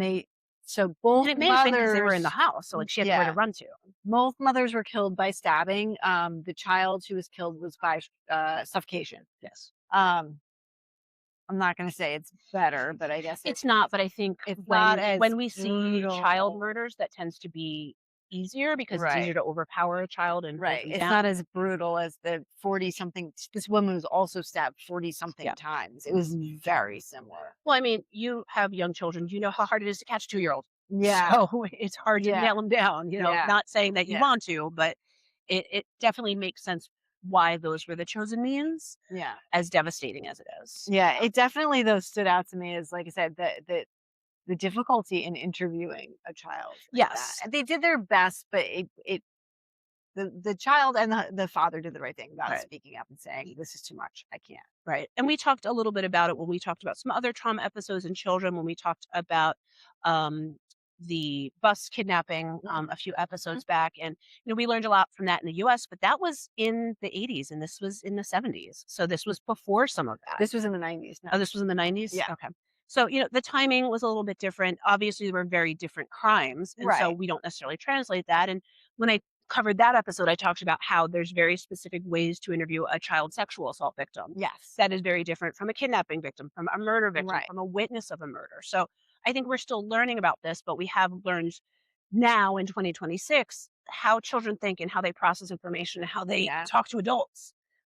both And it may have been because mothers they were in the house, so like she had nowhere to run to. both mothers were killed by stabbing. The child who was killed was by suffocation. Yes. I'm not going to say it's better, but I guess It's not, but I think it's not as when we see brutal. child murders, that tends to be easier because it's easier to overpower a child and hold them it's down. not as brutal as the 40-something. This woman was also stabbed 40-something times. It was very similar. Well, I mean, you have young children. You know how hard it is to catch a 2-year-old. Yeah. So it's hard to nail them down. Not saying that you want to, but it definitely makes sense why those were the chosen means. Yeah. As devastating as it is. Yeah. It definitely though stood out to me as, like I said, the difficulty in interviewing a child. Like that. And they did their best, but the child and the father did the right thing about speaking up and saying, this is too much. I can't. Right. And we talked a little bit about it when we talked about some other trauma episodes in children, when we talked about the bus kidnapping a few episodes back. And, we learned a lot from that in the US, but that was in the 80s and this was in the 70s. So this was before some of that. This was in the 90s. Oh, this was in the 90s? Yeah. Okay. So, the timing was a little bit different. Obviously, there were very different crimes. And so we don't necessarily translate that. And when I covered that episode, I talked about how there's very specific ways to interview a child sexual assault victim. Yes. That is very different from a kidnapping victim, from a murder victim, from a witness of a murder. So I think we're still learning about this, but we have learned now in 2026 how children think and how they process information and how they talk to adults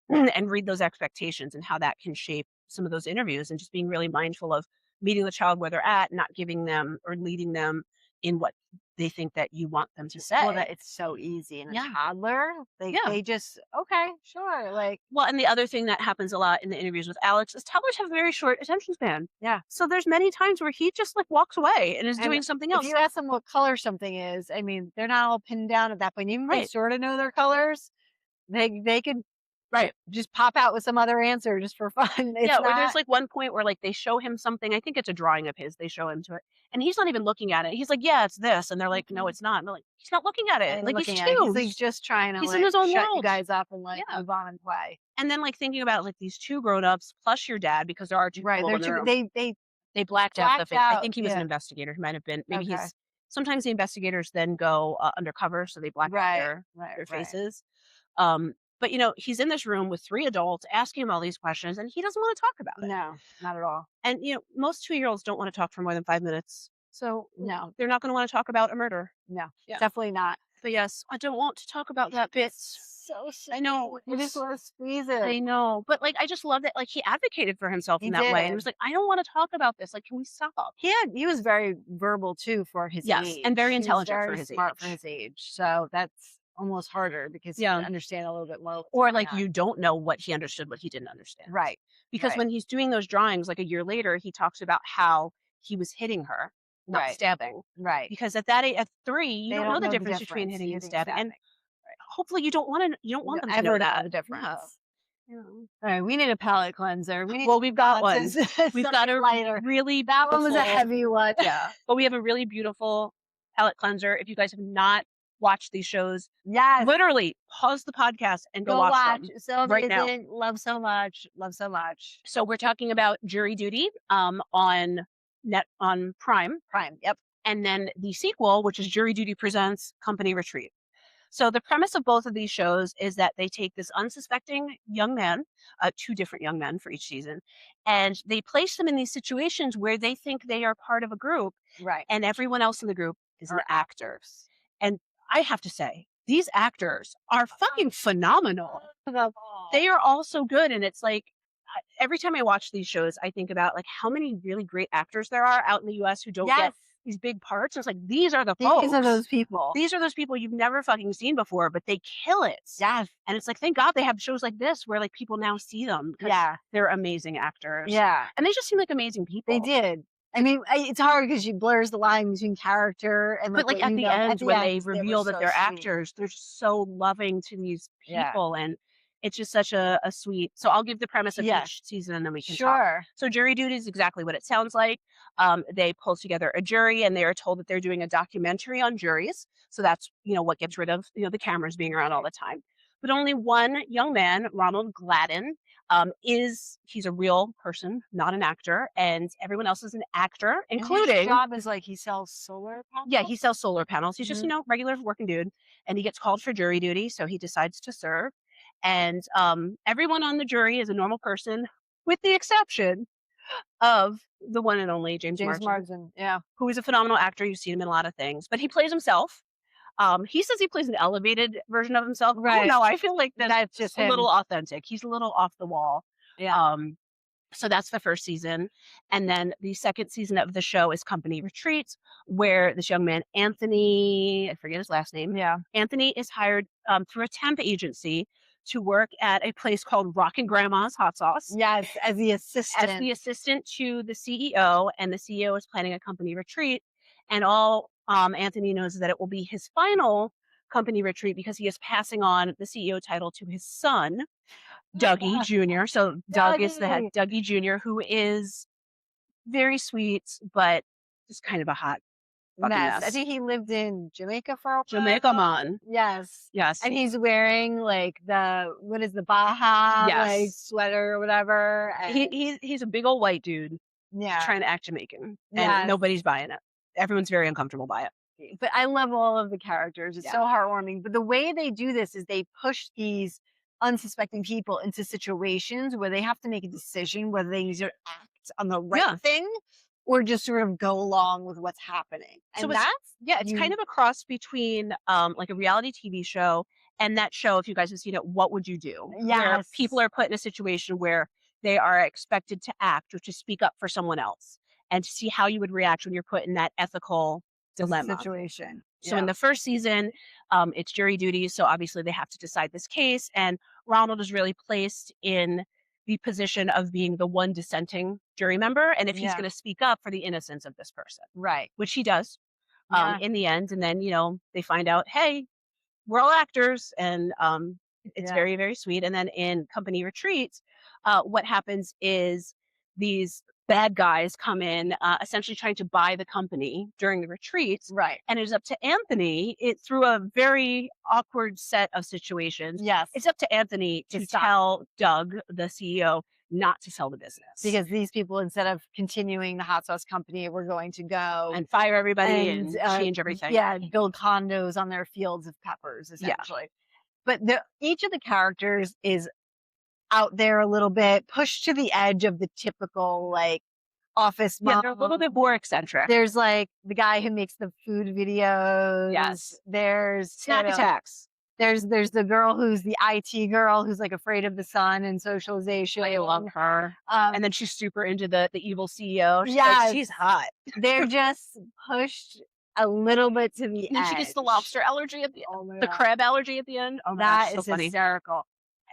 and read those expectations and how that can shape some of those interviews and just being really mindful of meeting the child where they're at, not giving them or leading them in what they think that you want them to say. Well, that it's so easy. And a toddler, they just, okay, sure. Well, and the other thing that happens a lot in the interviews with Alex is toddlers have a very short attention span. Yeah. So there's many times where he just walks away and is doing something else. If you ask them what color something is, I mean, they're not all pinned down at that point. Even if they sort of know their colors, they could just pop out with some other answer just for fun. Or there's one point where they show him something. I think it's a drawing of his. They show him to it, and he's not even looking at it. He's like, "Yeah, it's this," and they're like, "No, it's not." And they're like, "He's not looking at it. He's two. He's just trying to he's in his own shut world. You guys up and move on and play." And then things about these two grown-ups plus your dad, because there are two people in the room. They blacked out the face. I think he was an investigator. He might have been. Maybe he's. Sometimes the investigators then go undercover, so they black out their faces. But he's in this room with 3 adults asking him all these questions, and he doesn't want to talk about it. No, not at all. And most 2-year-olds don't want to talk for more than 5 minutes. So no, they're not going to want to talk about a murder. No, definitely not. But yes, I don't want to talk about that bit. So I know. I just want to squeeze it. I know. But I just love that he advocated for himself in that way. And he was like, I don't want to talk about this. Can we stop? He was very verbal too for his age. And very intelligent for his age. So that's almost harder because you understand a little bit more. Or you don't know what he understood, what he didn't understand. Right. Because when he's doing those drawings, a year later, he talks about how he was hitting her, not stabbing. Right. Because at that age, at 3, you don't know the difference between hitting and stabbing. And hopefully you don't want them to know that. The difference. Yeah. All right, we need a palate cleanser. We've got one. We've got a lighter. Really that one was a heavy one. Yeah. But we have a really beautiful palate cleanser. If you guys have not watch these shows, literally pause the podcast and go watch them so right now. Love so much. So we're talking about Jury Duty on Prime. Yep. and then the sequel, which is Jury Duty Presents Company Retreat. So the premise of both of these shows is that they take this unsuspecting young man, 2 different young men for each season, and they place them in these situations where they think they are part of a group, Right. and everyone else in the group is an Are actor. And I have to say, these actors are fucking phenomenal. They are all so good, and it's like every time I watch these shows, I think about like how many really great actors there are out in the U.S. who don't get Yes. these big parts. It's like these are the These folks. are those people. These are those people you've never fucking seen before, but they kill it. Yes. And it's like, thank God they have shows like this where like people now see them because Yeah. they're amazing actors. Yeah. And they just seem like amazing people. They did. I mean, it's hard because she blurs the line between character and But like what at you the know. end, At the when end, they were reveal that so they're sweet. actors, they're just so loving to these Yeah. people. And it's just such a sweet. So I'll give the premise of Yeah. each season and then we can talk. Sure. So Jury Duty is exactly what it sounds like. They pull together a jury and they are told that they're doing a documentary on juries. So that's, what gets rid of, the cameras being around all the time. But only one young man, Ronald Gladden, he's a real person, not an actor, and everyone else is an actor, And his including job is like he sells solar panels. yeah, he sells solar panels. He's just, Mhm. regular working dude. And he gets called for jury duty, so he decides to serve. And everyone on the jury is a normal person, with the exception of the one and only James Marsden, Marsden. Yeah. who is a phenomenal actor. You've seen him in a lot of things, but he plays himself. He says he plays an elevated version of himself. Right. No, I feel like that's just a him. little authentic. He's a little off the wall. Yeah. So that's the first season. And then the second season of the show is Company Retreats, where this young man, Anthony, I forget his last name. Yeah. Anthony is hired through a temp agency to work at a place called Rockin' Grandma's Hot Sauce. Yes, as the assistant. As the assistant to the CEO, and the CEO is planning a company retreat. And all Anthony knows is that it will be his final company retreat because he is passing on the CEO title to his son, Dougie Jr. So Doug is the head, Dougie Jr., who is very sweet, but just kind of a hot fucking mess. mess. I think he lived in Jamaica for a while. Jamaica man. Yes. Yes. And he's wearing like the Baja like Yes. sweater or whatever. And He's a big old white dude yeah. trying to act Jamaican. And Yes. nobody's buying it. Everyone's very uncomfortable by it. But I love all of the characters. It's Yeah. so heartwarming. But the way they do this is they push these unsuspecting people into situations where they have to make a decision whether they either act on the right Yeah. thing or just sort of go along with what's happening. So And it's kind of a cross between like a reality TV show and that show, if you guys have seen it, What Would You Do? Where Yes. people are put in a situation where they are expected to act or to speak up for someone else and to see how you would react when you're put in that ethical dilemma. situation. So in the first season, it's jury duty. So obviously they have to decide this case. And Ronald is really placed in the position of being the one dissenting jury member. And if he's Yeah. going to speak up for the innocence of this person, Right. which he does Yeah. in the end. And then, they find out, hey, we're all actors. And it's Yeah. very, very sweet. And then in Company Retreats, what happens is these bad guys come in, essentially trying to buy the company during the retreats. Right. And it's up to Anthony, through a very awkward set of situations. Yes. It's up to Anthony to stop. tell Doug, the CEO, not to sell the business. Because these people, instead of continuing the hot sauce company, were going to go and fire everybody and change everything. Yeah, build condos on their fields of peppers, essentially. But each of the characters is out there a little bit, pushed to the edge of the typical like office mom. Yeah, they're a little bit more eccentric. There's like the guy who makes the food videos. Yes. There's Snack attacks. There's the girl who's the IT girl who's like afraid of the sun and socialization. I love her. And then she's super into the evil CEO. She's Yes. she's hot. They're just pushed a little bit to the And then edge. she gets the lobster allergy at the Oh my the God. crab allergy at the end. Oh my That God, is so funny. hysterical.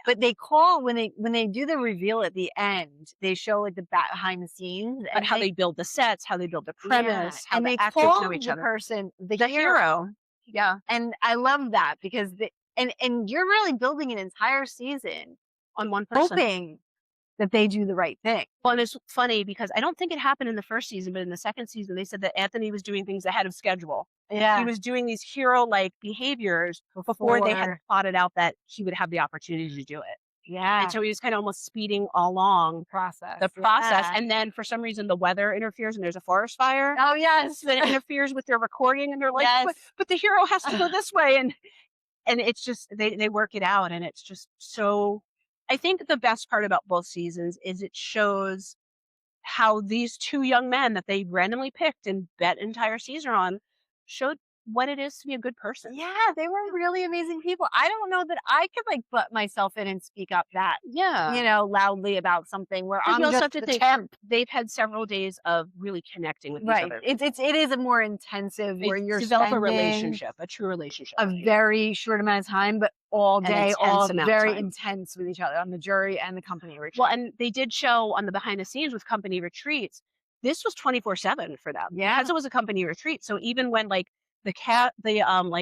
But they call when they do the reveal at the end, they show like the behind the scenes But how they build the sets, how they build the premise, how and the they actors call know each the other. person the The hero. Yeah. And I love that because and you're really building an entire season On one person. hoping that they do the right thing. Well, and it's funny because I don't think it happened in the first season, but in the second season, they said that Anthony was doing things ahead of schedule. Yeah. He was doing these hero-like behaviors before they had plotted out that he would have the opportunity to do it. Yeah. And so he was kind of almost speeding along Process. the process. Yeah. And then for some reason, the weather interferes and there's a forest fire. Oh, yes. So then it interferes with their recording and they're like, Yes. but the hero has to go this way. And it's just, they work it out. And it's just so, I think the best part about both seasons is it shows how these two young men that they randomly picked and bet an entire season on showed what it is to be a good person. Yeah, they were really amazing people. I don't know that I could like butt myself in and speak up that, Yeah. loudly about something where Because I'm you also just have to the think temp. they've had several days of really connecting with each Right. other. It is a more intensive They where you're develop a spending relationship, a true relationship. a very short amount of time, but all An day, intense all amount of very time. intense with each other on the jury and the company retreat. Well, and they did show on the behind the scenes with company retreats, this was 24/7 for them. Yeah. Because it was a company retreat. So even when like the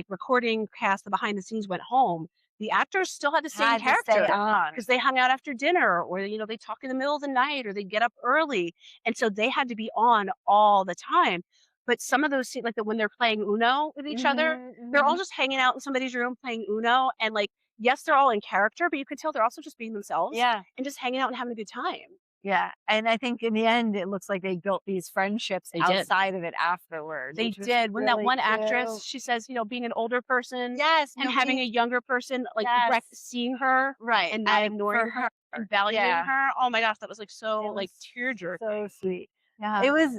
recording cast, the behind the scenes went home, the actors still had the same had to stay character on. because they hung out after dinner or they talk in the middle of the night or they get up early. And so they had to be on all the time. But some of those scenes, like when they're playing Uno with each other, they're all just hanging out in somebody's room playing Uno. And like, yes, they're all in character, but you could tell they're also just being themselves. Yeah. And just hanging out and having a good time. Yeah. And I think in the end, it looks like they built these friendships They did. outside of it afterwards. They which was did. When that really one actress, cute. she says, being an older person Yes. and having a younger person, like Yes. seeing her right. and not And ignoring for her and valuing yeah. her. Oh my gosh, that was like It so was like tear-jerking. so sweet. Yeah. It was,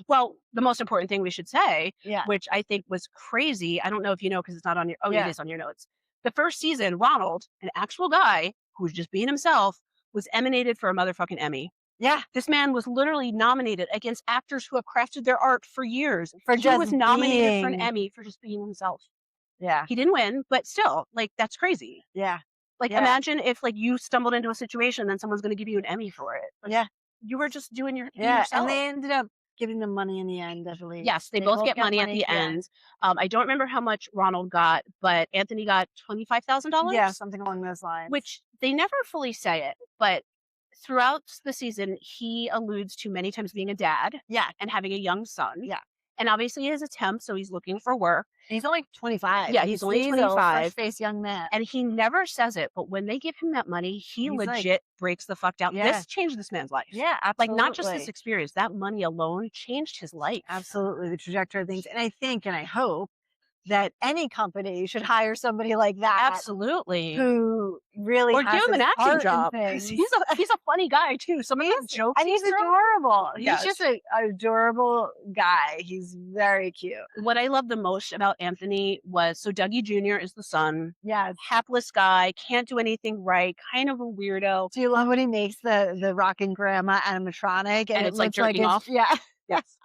Well, the most important thing we should say, yeah. which I think was crazy. I don't know if you know because it's not on your. Oh, Yeah. it is on your notes. The first season, Ronald, an actual guy who was just being himself, was emanated for a motherfucking Emmy. Yeah. This man was literally nominated against actors who have crafted their art for years. For He just was nominated for an being- Emmy for just being himself. Yeah. He didn't win, but still, like that's crazy. Yeah. Like Yeah. imagine if like you stumbled into a situation, then someone's going to give you an Emmy for it. Like, Yeah. you were just doing being Yeah. yourself. And they ended up giving them money in the end, I believe. Yes, they both get money at the end. I don't remember how much Ronald got, but Anthony got $25,000. Yeah, something along those lines. Which they never fully say it, but throughout the season, he alludes to many times being a dad yeah. and having a young son. Yeah. And obviously he is a temp, so he's looking for work. And he's only 25. Yeah, he's only 25. Fresh-faced young man. And he never says it, but when they give him that money, he He's like- legit breaks the fuck down. Yeah. This changed this man's life. Yeah, Like absolutely. not just this experience, that money alone changed his life. Absolutely, the trajectory of things. And I think and I hope that any company should hire somebody like that. Absolutely. Who really Or has give him an his acting heart in job. things. He's a funny guy too. Some of his jokes. And he's he throws- adorable. Yes. He's just an adorable guy. He's very cute. What I love the most about Anthony was Dougie Jr. is the son. Yeah. Hapless guy, can't do anything right, kind of a weirdo. Do you love when he makes the rocking grandma animatronic And it it's like looks jerking it's- off? Yeah. Yes.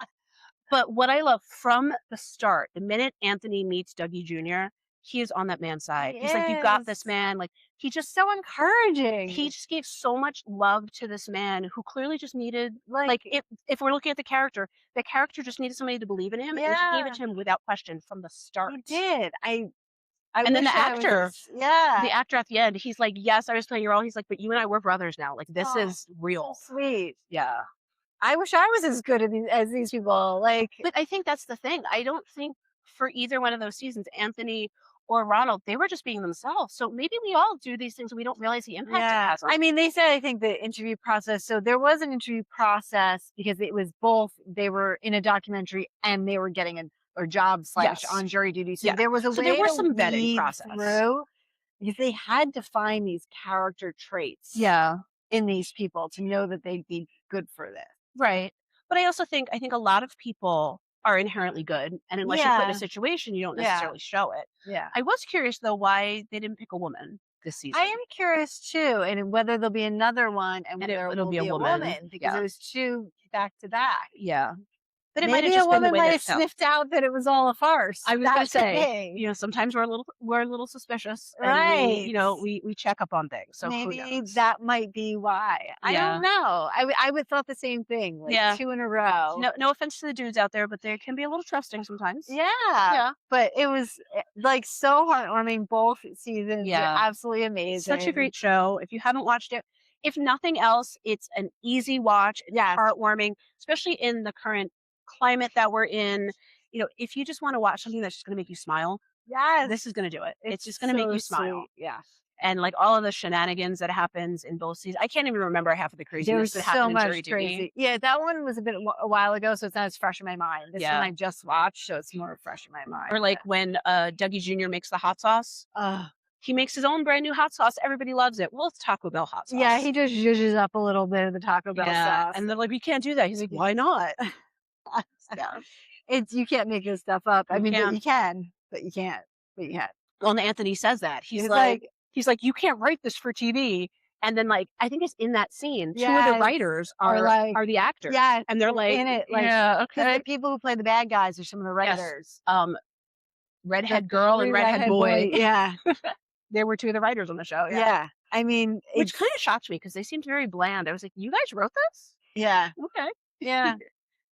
But what I love from the start, the minute Anthony meets Dougie Jr., he is on that man's side. He's like, you got this, Yes. man. Like he just So encouraging. he just gave so much love to this man who clearly just needed like if we're looking at the character just needed somebody to believe in him, and he gave it to him without question from the start. he did. I And then wish the I was actor, as- yeah. The actor at the end, he's like, yes, I was playing your role. He's like, but you and I were brothers now. Like this Oh, is real. so sweet. Yeah. I wish I was as good as these people. Like, But I think that's the thing. I don't think for either one of those seasons, Anthony or Ronald, they were just being themselves. So maybe we all do these things and we don't realize the impact it has on I mean, they said, I think the interview process. So there was an interview process because it was both, they were in a documentary and they were getting a job / Yes. on jury duty. So Yeah. there was a So way there was to some vetting weed process. through because they had to find these character traits Yeah. in these people to know that they'd be good for this. Right. But I also think, a lot of people are inherently good. And unless you're put in Yeah. a situation, you don't Yeah. necessarily show it. Yeah. I was curious, though, why they didn't pick a woman this season. I am curious too, and whether there'll be another one and And whether it'll will be a woman. because Yeah. it was two back to back. Yeah. But it might have Maybe a just been the woman way might that have it felt. sniffed out that it was all a farce. I was going to That's the say, thing. sometimes we're a little suspicious. And Right. we check up on things. So who Maybe knows? that might be why. I Yeah. don't know. I would thought the same thing. Like Yeah. 2 in a row. No offense to the dudes out there, but they can be a little trusting sometimes. Yeah. Yeah. But it was like so heartwarming. Both seasons. Yeah. They're absolutely amazing. Such a great show. If you haven't watched it, if nothing else, it's an easy watch. It's Yes. heartwarming, especially in the current climate that we're in. If you just want to watch something that's just going to make you smile, Yes. this is going to do it. It's just going to make so you smile. sweet. Yeah. and like all of the shenanigans that happens in both seasons. I can't even remember half of the There was craziness that so happened in much jury duty. crazy. Yeah, that one was a while ago, so it's not as fresh in my mind. This one I just watched, so it's more fresh in my mind. Or like when Dougie Jr. makes the hot sauce. He makes his own brand new hot sauce. Everybody loves it. Well, it's Taco Bell hot sauce. Yeah, he just zhuzhes up a little bit of the Taco Bell sauce. And they're like, we can't do that. He's like, why not? You can't make this stuff up. I mean, can't. you can, but you can't. But you can't. Well, and Anthony says that. He's like, you can't write this for TV. And then like, I think it's in that scene. Two of Yes. the writers Or are the actors. yeah, And they're like, in it, like, yeah, 'cause okay. the people who play the bad guys are some of the writers. Redhead girl and redhead boy. Yeah. They were two of the writers on the show. Yeah. I mean, Which kind of shocked me because they seemed very bland. I was like, you guys wrote this? yeah. Okay. Yeah.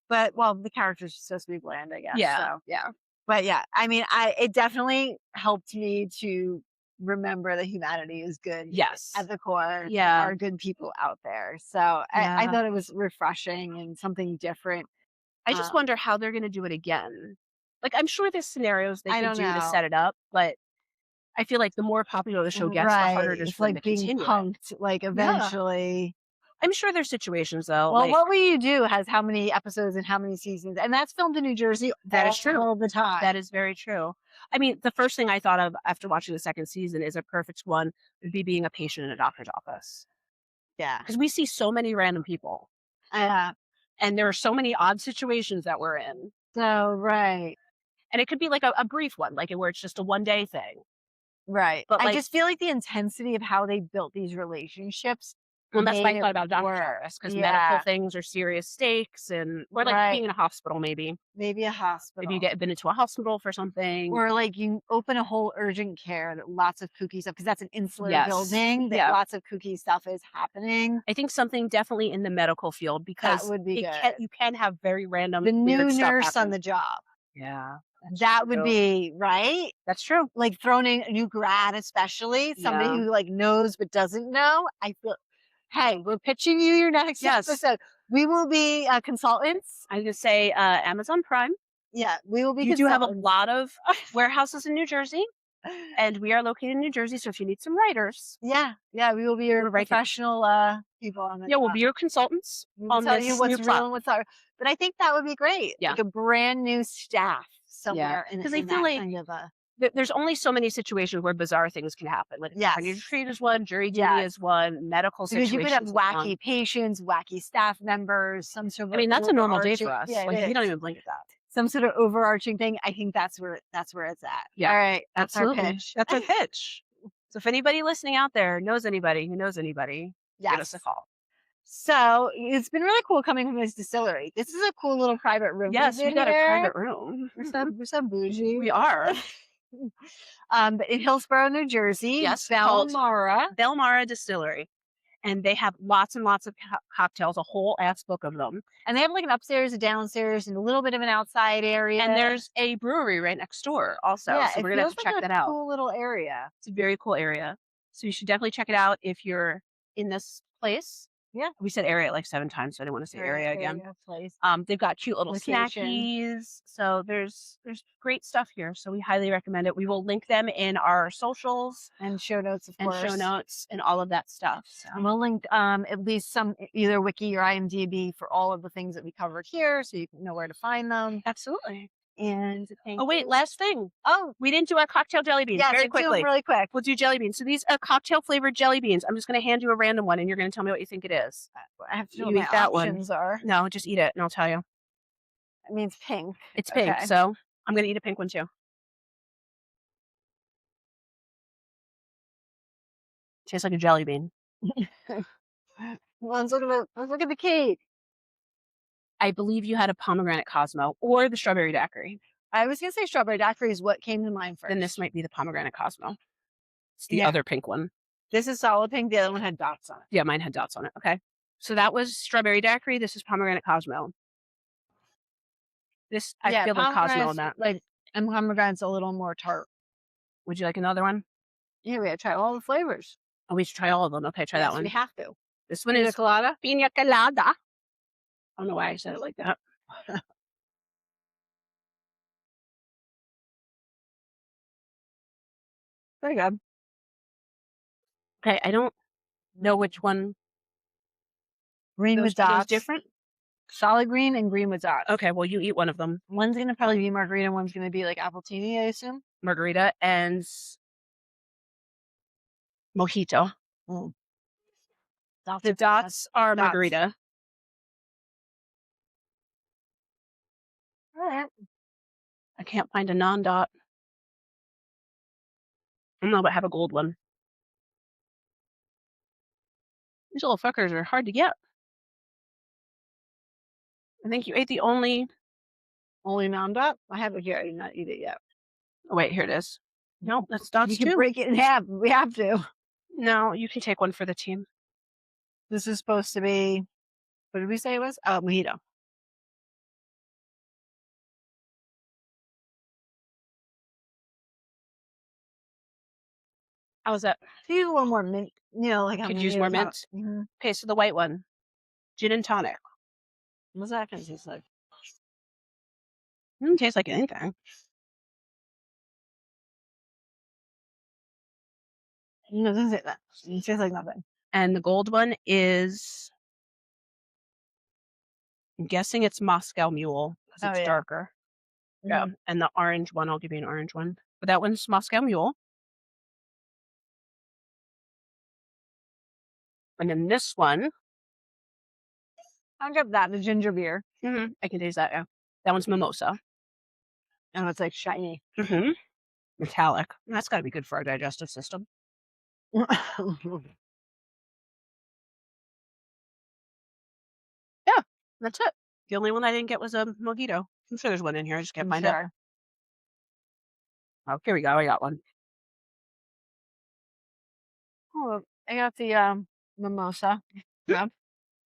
But well, the characters are supposed to be bland, I guess. Yeah. So. Yeah. But yeah, I mean, it definitely helped me to remember that humanity is good. Yes. At the core. Yeah. There are good people out there. So I thought it was refreshing and something different. I just wonder how they're going to do it again. Like, I'm sure there's scenarios they can do to know. set it up, but I feel like the more popular the show gets, the harder it is It's for them like to being continue. punked, like eventually. I'm sure there's situations though. Well, like, What Will You Do has how many episodes and how many seasons, and that's filmed in New Jersey. That is true. All the time. That is very true. I mean, the first thing I thought of after watching the second season is a perfect one would be being a patient in a doctor's office. Yeah. Because we see so many random people. And there are so many odd situations that we're in. So, right. And it could be like a brief one, like where it's just a one-day thing. Right. But I just feel like the intensity of how they built these relationships. Well, that's why I made thought it about doctor's work. office, because medical things are serious stakes, and or like being in a hospital, maybe Maybe a hospital. if you get been into a hospital for something, or like you open a whole urgent care that lots of kooky stuff, because that's an insular building that lots of kooky stuff is happening. I think something definitely in the medical field, because that would be you can have very random the new weird stuff nurse happen. on the job. Yeah. That would be right. That's true. Like thrown in a new grad, especially somebody who like knows but doesn't know. I feel, hey, we're pitching you your next episode. We will be consultants. I was gonna say Amazon Prime. Yeah, we will be. You do have a lot of warehouses in New Jersey, and we are located in New Jersey. So if you need some writers, yeah, we will be your professional people on the we'll be your consultants. We'll tell you what's real and what's not. But I think that would be great. Yeah, like a brand new staff somewhere. Because I feel like there's only so many situations where bizarre things can happen. Like attorney retreat is one, jury duty is one, medical situations. Because you could have wacky patients, wacky staff members, some sort of. I mean, that's a normal day for us. Yeah, like, we don't even blink at that. Some sort of overarching thing. I think that's where it's at. Yeah. All right. Absolutely. Our pitch. That's our pitch. So if anybody listening out there knows anybody who knows anybody, give us a call. So it's been really cool coming from this distillery. This is a cool little private room. Yes, we got a private room. We're so bougie. We are. But in Hillsborough, New Jersey. Yes, Bellemara Distillery. And they have lots and lots of cocktails, a whole ass book of them. And they have like an upstairs, a downstairs, and a little bit of an outside area. And there's a brewery right next door also. Yeah, so we're going to have to check that out. Cool little area. It's a very cool area. So you should definitely check it out if you're in this place. Yeah. We said area like 7 times, so I didn't want to say area again. Place. They've got cute little snackies. So there's great stuff here. So we highly recommend it. We will link them in our socials. And show notes, of course. And show notes and all of that stuff. So. And we'll link at least some, either Wiki or IMDb for all of the things that we covered here, so you know where to find them. Absolutely. And wait, last thing. Oh, we didn't do our cocktail jelly beans. Yeah, very quickly. Really quick. We'll do jelly beans. So these are cocktail flavored jelly beans. I'm just going to hand you a random one, and you're going to tell me what you think it is. I have to know what my options are. No, just eat it, and I'll tell you. It means pink. It's pink, so I'm going to eat a pink one too. Tastes like a jelly bean. Well, let's look at the cake. I believe you had a pomegranate Cosmo or the strawberry daiquiri. I was going to say strawberry daiquiri is what came to mind first. Then this might be the pomegranate Cosmo. It's the other pink one. This is solid pink. The other one had dots on it. Yeah, mine had dots on it. Okay. So that was strawberry daiquiri. This is pomegranate Cosmo. This, I feel the Cosmo on that. And pomegranate's a little more tart. Would you like another one? Yeah, we gotta try all the flavors. Oh, we should try all of them. Okay, try that one. We have to. This one is Pina Colada. I don't know why I said it like that. Very good. Okay, I don't know which one. Green with Those dots. different? Solid green and green with dots. Okay, well, you eat one of them. One's going to probably be margarita. One's going to be like appletini, I assume. Margarita and mojito. Mm. The dots are dots. margarita. All right. I can't find a non-dot. I don't know, but have a gold one. These little fuckers are hard to get. I think you ate the only non-dot? I have it here. I did not eat it yet. Oh, wait, here it is. No, that's dots You can too. break it in half. We have to. No, you can take one for the team. This is supposed to be, what did we say it was? Oh, mojito. How was that? Could use one more mint. Like Could use more mint. Mm-hmm. Okay, so the white one. Gin and tonic. What's that going to taste like? It doesn't taste like anything. No, it doesn't say that. It tastes like nothing. And the gold one is, I'm guessing it's Moscow Mule because it's darker. Mm-hmm. Yeah, and the orange one, I'll give you an orange one. But that one's Moscow Mule. And then this one. I'll give that the ginger beer. Mm-hmm. I can taste that, yeah. That one's mimosa. And it's like shiny. Mm-hmm. Metallic. That's got to be good for our digestive system. Yeah, that's it. The only one I didn't get was a mojito. I'm sure there's one in here. I just can't find it. Oh, here we go. I got one. Oh, I got the mimosa. Yeah.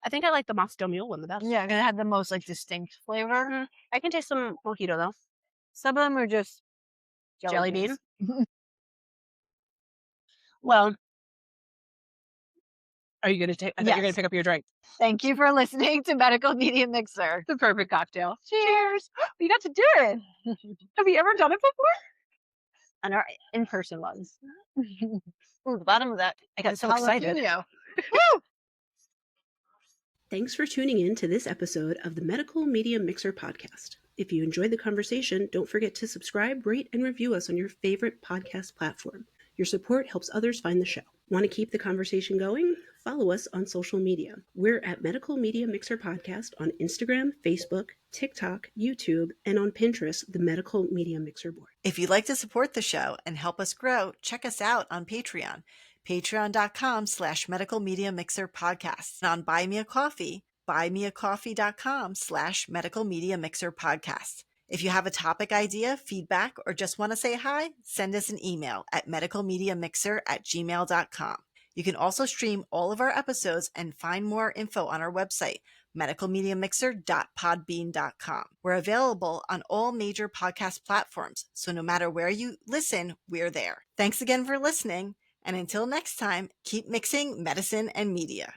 I think I like the Moscow Mule one the best. Yeah, because it had the most like distinct flavor. Mm-hmm. I can taste some mojito though. Some of them are just Jelly bean. Well, are you going to take? I thought you were going to pick up your drink. Thank you for listening to Medical Media Mixer. The perfect cocktail. Cheers! You got to do it. Have you ever done it before? On our in-person ones. Ooh, the bottom of that. I got so excited. Woo! Thanks for tuning in to this episode of the Medical Media Mixer podcast. If you enjoyed the conversation, don't forget to subscribe, rate, and review us on your favorite podcast platform. Your support helps others find the show. Want to keep the conversation going? Follow us on social media. We're at Medical Media Mixer Podcast on Instagram, Facebook, TikTok, YouTube, and on Pinterest, the Medical Media Mixer board. If you'd like to support the show and help us grow, check us out on Patreon. Patreon.com/Medical Media Mixer Podcast. And on Buy Me a Coffee, buymeacoffee.com/Medical Media Mixer Podcast. If you have a topic idea, feedback, or just want to say hi, send us an email at medicalmediamixer@gmail.com. You can also stream all of our episodes and find more info on our website, medicalmediamixer.podbean.com. We're available on all major podcast platforms, so no matter where you listen, we're there. Thanks again for listening, and until next time, keep mixing medicine and media.